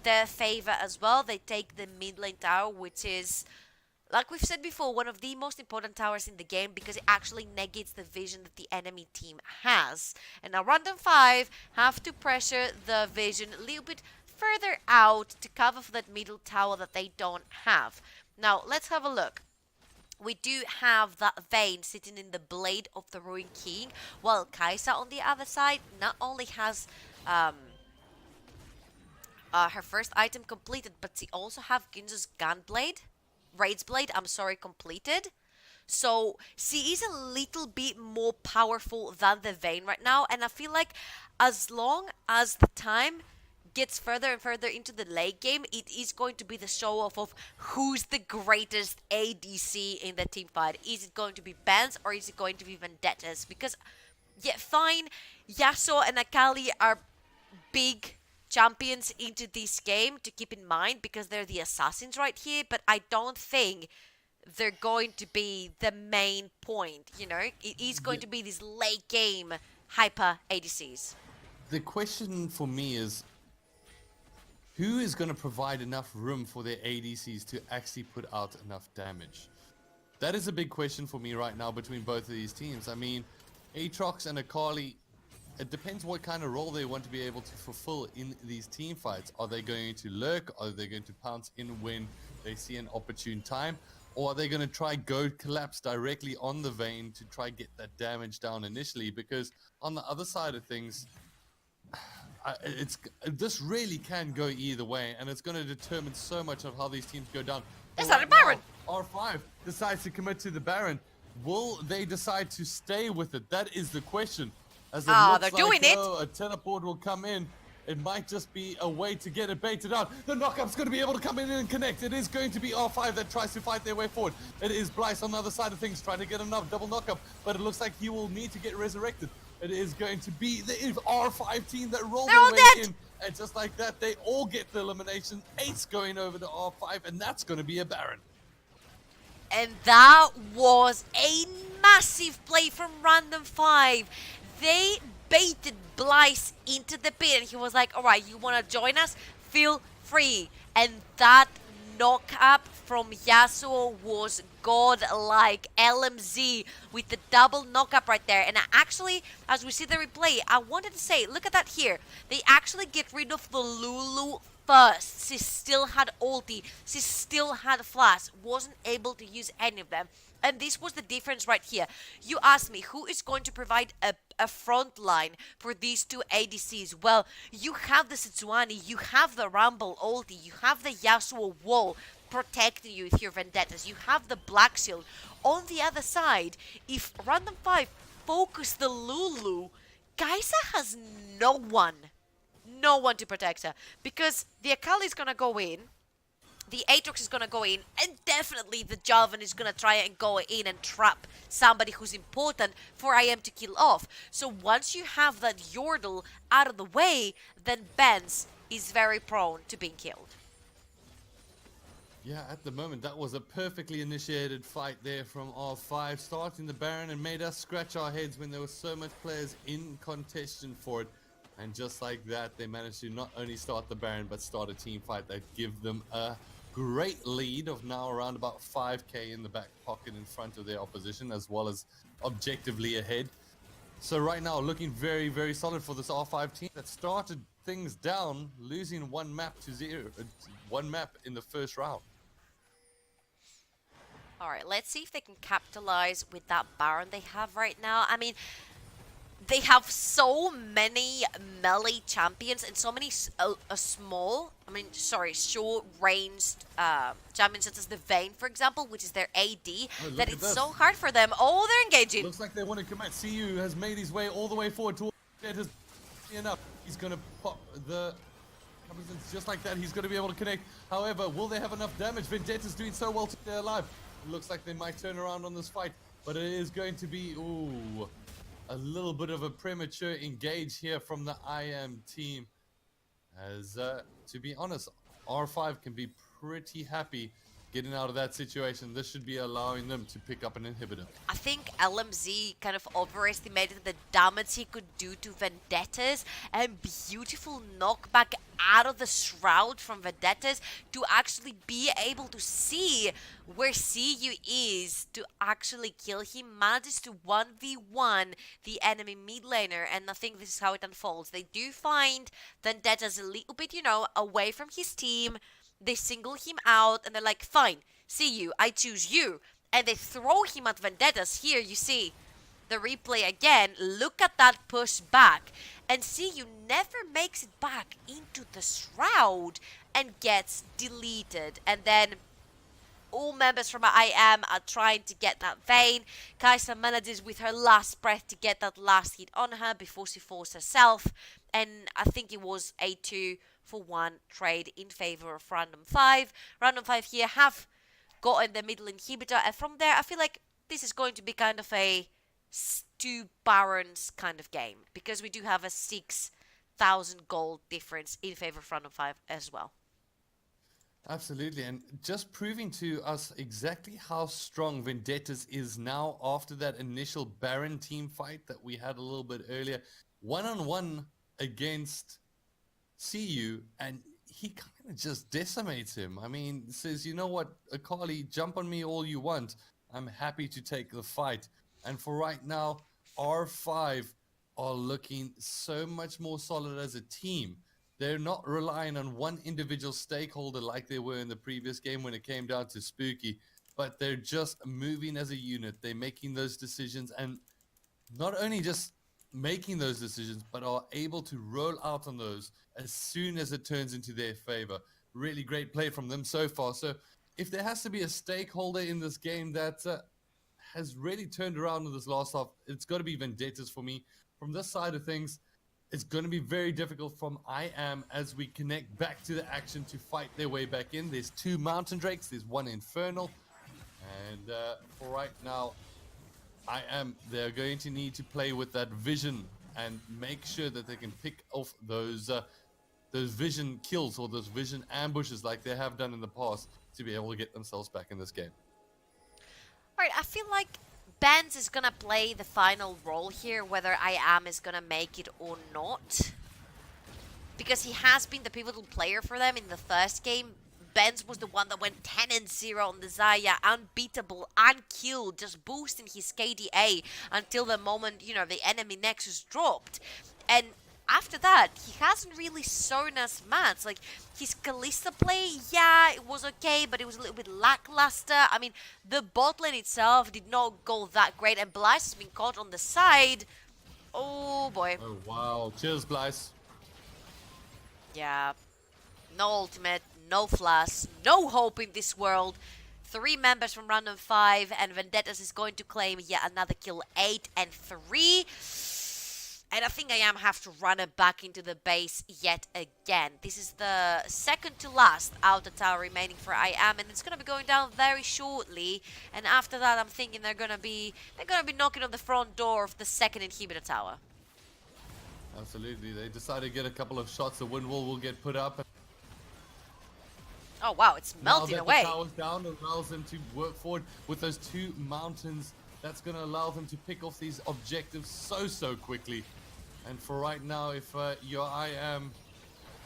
their favor as well. They take the mid lane tower, which is, like we've said before, one of the most important towers in the game because it actually negates the vision that the enemy team has. And now Random 5 have to pressure the vision a little bit further out to cover for that middle tower that they don't have. Now, let's have a look. We do have that Vayne sitting in the Blade of the Ruined King, while Kai'Sa on the other side not only has her first item completed, but she also have Gunzo's Gunblade. Raid's Blade, completed. So she is a little bit more powerful than the Vayne right now, and I feel like as long as the time gets further and further into the late game, it is going to be the show off of who's the greatest ADC in the team fight. Is it going to be Bans or is it going to be Vendettas? Because, yeah, fine, Yasuo and Akali are big champions into this game to keep in mind because they're the assassins right here, but I don't think they're going to be the main point, you know? It is going to be these late game hyper ADCs. The question for me is, who is going to provide enough room for their ADCs to actually put out enough damage? That is a big question for me right now between both of these teams. I mean, Aatrox and Akali, it depends what kind of role they want to be able to fulfill in these team fights. Are they going to lurk? Are they going to pounce in when they see an opportune time? Or are they going to try go collapse directly on the Vayne to try get that damage down initially? Because on the other side of things, this really can go either way, and it's going to determine so much of how these teams go down. Is that a Baron? R5 decides to commit to the Baron. Will they decide to stay with it? That is the question. As it looks they're like, doing it. A teleport will come in. It might just be a way to get it baited out. The knockup's going to be able to come in and connect. It is going to be R5 that tries to fight their way forward. It is Blyce on the other side of things trying to get another double knockup, but it looks like he will need to get resurrected. It is going to be the R5 team that roll their way in. And just like that, they all get the elimination. Ace going over to R5, and that's going to be a Baron. And that was a massive play from Random 5. They baited Blyce into the pit, and he was like, alright, you want to join us? Feel free. And that knock up from Yasuo was godlike. LMZ with the double knock up right there. And actually, as we see the replay, I wanted to say, look at that here. They actually get rid of the Lulu first. She still had ulti. She still had flash. Wasn't able to use any of them. And this was the difference right here. You asked me, who is going to provide a front line for these two ADCs? Well, you have the Sejuani, you have the Rumble ulti, you have the Yasuo wall. protecting you if you're Vendettas. You have the Black Shield. On the other side, if Random 5 focus the Lulu, Kaisa has no one. No one to protect her. Because the Akali is gonna go in, the Aatrox is gonna go in, and definitely the Jarvan is gonna try and go in and trap somebody who's important for IM to kill off. So once you have that Yordle out of the way, then Benz is very prone to being killed. Yeah, at the moment, that was a perfectly initiated fight there from R5, starting the Baron and made us scratch our heads when there were so much players in contention for it. And just like that, they managed to not only start the Baron, but start a team fight that give them a great lead of now around about 5k in the back pocket in front of their opposition, as well as objectively ahead. So right now, looking very, very solid for this R5 team that started things down, losing one map in the first round. Alright, let's see if they can capitalize with that Baron they have right now. I mean, they have so many melee champions and so many short-ranged champions such as the Vayne, for example, which is their AD, that it's so hard for them. Oh, they're engaging. Looks like they want to commit. CU has made his way all the way forward towards Vendettas. Enough. He's going to pop the... Just like that, he's going to be able to connect. However, will they have enough damage? Vendetta's doing so well to stay alive. It looks like they might turn around on this fight, but it is going to be, ooh, a little bit of a premature engage here from the IM team. As, to be honest, R5 can be pretty happy getting out of that situation. This should be allowing them to pick up an inhibitor. I think LMZ kind of overestimated the damage he could do to Vendettas, and beautiful knockback out of the Shroud from Vendettas to actually be able to see where CU is to actually kill him. Manages to 1v1 the enemy mid laner, and I think this is how it unfolds. They do find Vendettas a little bit, away from his team. They single him out and they're like, fine, see you, I choose you. And they throw him at Vendettas. Here you see the replay again. Look at that push back. And see you never makes it back into the Shroud and gets deleted. And then all members from IM are trying to get that Vayne. Kaisa manages with her last breath to get that last hit on her before she falls herself. And I think it was a 2-for-1 trade in favor of Random 5. Random 5 here have gotten the middle inhibitor, and from there I feel like this is going to be kind of a 2 Barons kind of game, because we do have a 6,000 gold difference in favor of Random 5 as well. Absolutely, and just proving to us exactly how strong Vendettas is now after that initial Baron team fight that we had a little bit earlier. One-on-one against CU, and he kind of just decimates him. I mean, says, you know what, Akali, jump on me all you want. I'm happy to take the fight. And for right now, R5 are looking so much more solid as a team. They're not relying on one individual stakeholder like they were in the previous game when it came down to Spooky, but they're just moving as a unit. They're making those decisions, and not only just making those decisions, but are able to roll out on those as soon as it turns into their favor. Really great play from them so far. So if there has to be a stakeholder in this game that has really turned around in this last half, it's got to be Vendettas for me. From this side of things, it's going to be very difficult from IM as we connect back to the action to fight their way back in. There's 2 Mountain Drakes, there's 1 Infernal, and for right now, they're going to need to play with that vision and make sure that they can pick off those vision kills or those vision ambushes like they have done in the past to be able to get themselves back in this game. Alright, I feel like Benz is gonna play the final role here, whether IM is gonna make it or not. Because he has been the pivotal player for them in the first game. Benz was the one that went 10-0 on the Xayah, unbeatable, unkilled, just boosting his KDA until the moment, the enemy Nexus dropped. And after that, he hasn't really shown us much. Like, his Kalista play, yeah, it was okay, but it was a little bit lackluster. I mean, the bot lane itself did not go that great, and Blyce has been caught on the side. Oh, boy. Oh, wow. Cheers, Blyce. Yeah. No ultimate, no flash, no hope in this world. 3 members from Random 5, and Vendettas is going to claim yet another kill, 8 and 3. And I think I am have to run it back into the base yet again. This is the second to last outer tower remaining for I am, and it's gonna be going down very shortly. And after that, I'm thinking they're gonna be knocking on the front door of the second inhibitor tower. Absolutely. They decided to get a couple of shots. The wind wall will get put up. Oh wow, it's melting Now that away. the tower's down, it allows them to work forward with those 2 mountains. That's going to allow them to pick off these objectives so quickly. And for right now, if you're I am,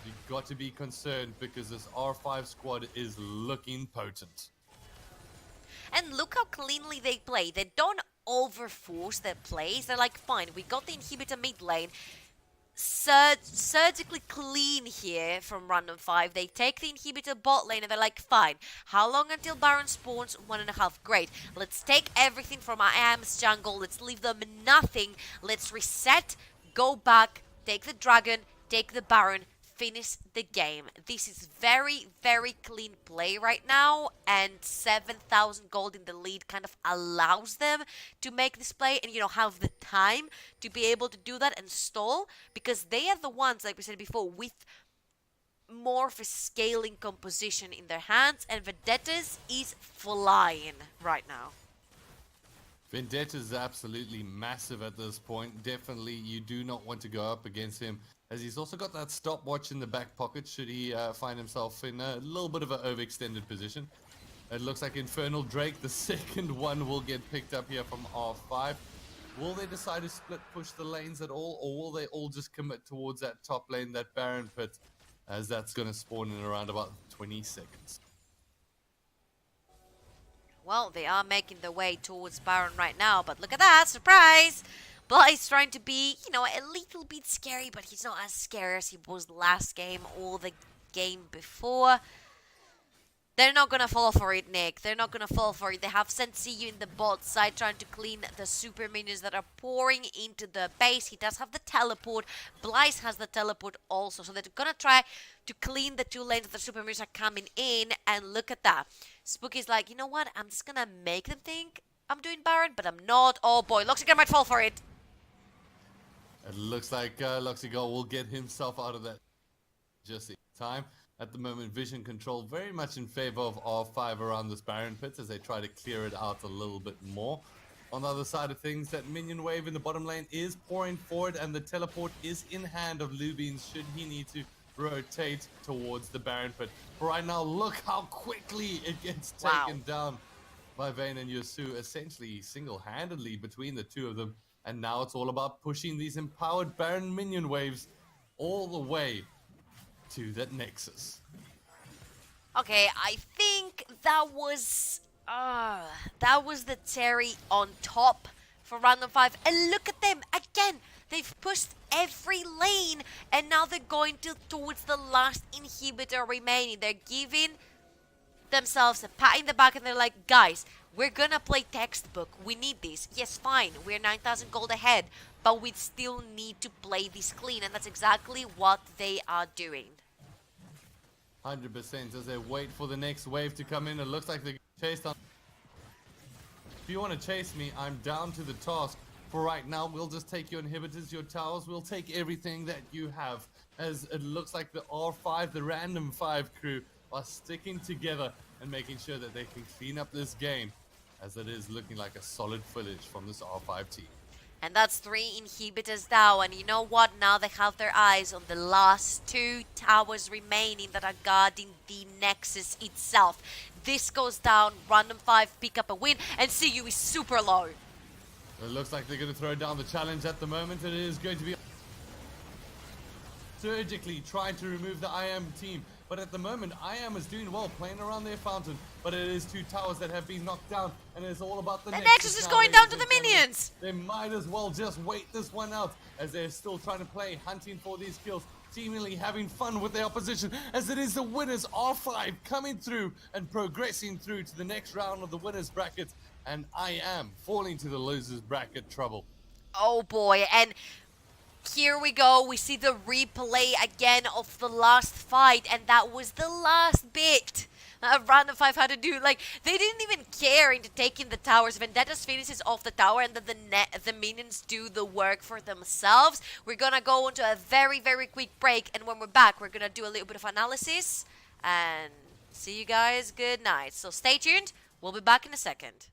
you've got to be concerned because this R5 squad is looking potent. And look how cleanly they play. They don't overforce their plays. They're like, fine, we got the inhibitor mid lane. Surgically clean here from Random 5. They take the inhibitor bot lane and they're like, fine, how long until Baron spawns? 1.5. Great. Let's take everything from I am's jungle. Let's leave them nothing. Let's reset, go back, take the dragon, take the Baron, finish the game. This is very clean play right now, and 7,000 gold in the lead kind of allows them to make this play and, you know, have the time to be able to do that and stall, because they are the ones, like we said before, with more of a scaling composition in their hands, and Vendettas is flying right now. Vendetta is absolutely massive at this point. Definitely, you do not want to go up against him, as he's also got that stopwatch in the back pocket should he find himself in a little bit of an overextended position. It looks like Infernal Drake, the second one, will get picked up here from R5. Will they decide to split push the lanes at all, or will they all just commit towards that top lane, that Baron pit, as that's going to spawn in around about 20 seconds? Well, they are making their way towards Baron right now, but look at that, surprise! Bly's trying to be, you know, a little bit scary, but he's not as scary as he was last game or the game before. They're not gonna fall for it, Nick. They're not gonna fall for it. They have sent CU in the bot side trying to clean the super minions that are pouring into the base. He does have the teleport. Blyce has the teleport also. So they're gonna try to clean the 2 lanes that the super minions are coming in. And look at that. Spooky's like, you know what? I'm just gonna make them think I'm doing Baron, but I'm not. Oh boy, looks like I might fall for it. It looks like Luxigal will get himself out of that just in time. At the moment, vision control very much in favor of R5 around this Baron pit as they try to clear it out a little bit more. On the other side of things, that minion wave in the bottom lane is pouring forward, and the teleport is in hand of Lubins should he need to rotate towards the Baron pit. But right now, look how quickly it gets taken down by Vayne and Yosu, essentially single-handedly between the 2 of them. And now it's all about pushing these empowered Baron minion waves all the way to that Nexus. Okay, I think that was the Terry on top for Random 5. And look at them again. They've pushed every lane, and now they're going towards the last inhibitor remaining. They're giving themselves a pat in the back, and they're like, guys, we're gonna play textbook. We need this. Yes, fine. We're 9,000 gold ahead, but we still need to play this clean, and that's exactly what they are doing. 100% as they wait for the next wave to come in. It looks like they're chased on. If you want to chase me, I'm down to the task. For right now, we'll just take your inhibitors, your towers. We'll take everything that you have. As it looks like the R5, the Random 5 crew, are sticking together and making sure that they can clean up this game, as it is looking like a solid footage from this R5 team. And that's 3 inhibitors down. And you know what? Now they have their eyes on the last 2 towers remaining that are guarding the Nexus itself. This goes down. Random 5 pick up a win. And CU is super low. It looks like they're going to throw down the challenge at the moment. It is going to be surgically trying to remove the IAM team. But at the moment, IAM is doing well, playing around their fountain. But it is 2 towers that have been knocked down, and it's all about the Nexus is going down to the minions. They might as well just wait this one out, as they're still trying to play, hunting for these kills, seemingly having fun with the opposition, as it is the winners, R5, coming through and progressing through to the next round of the winners bracket, and IAM falling to the losers bracket trouble. Oh boy, and here we go. We see the replay again of the last fight, and that was the last bit. Random 5 had to do, like, they didn't even care into taking the towers. Vendettas finishes off the tower, and then the minions do the work for themselves. We're gonna go into a very, very quick break, and when we're back, we're gonna do a little bit of analysis, and see you guys. Good night. So stay tuned. We'll be back in a second.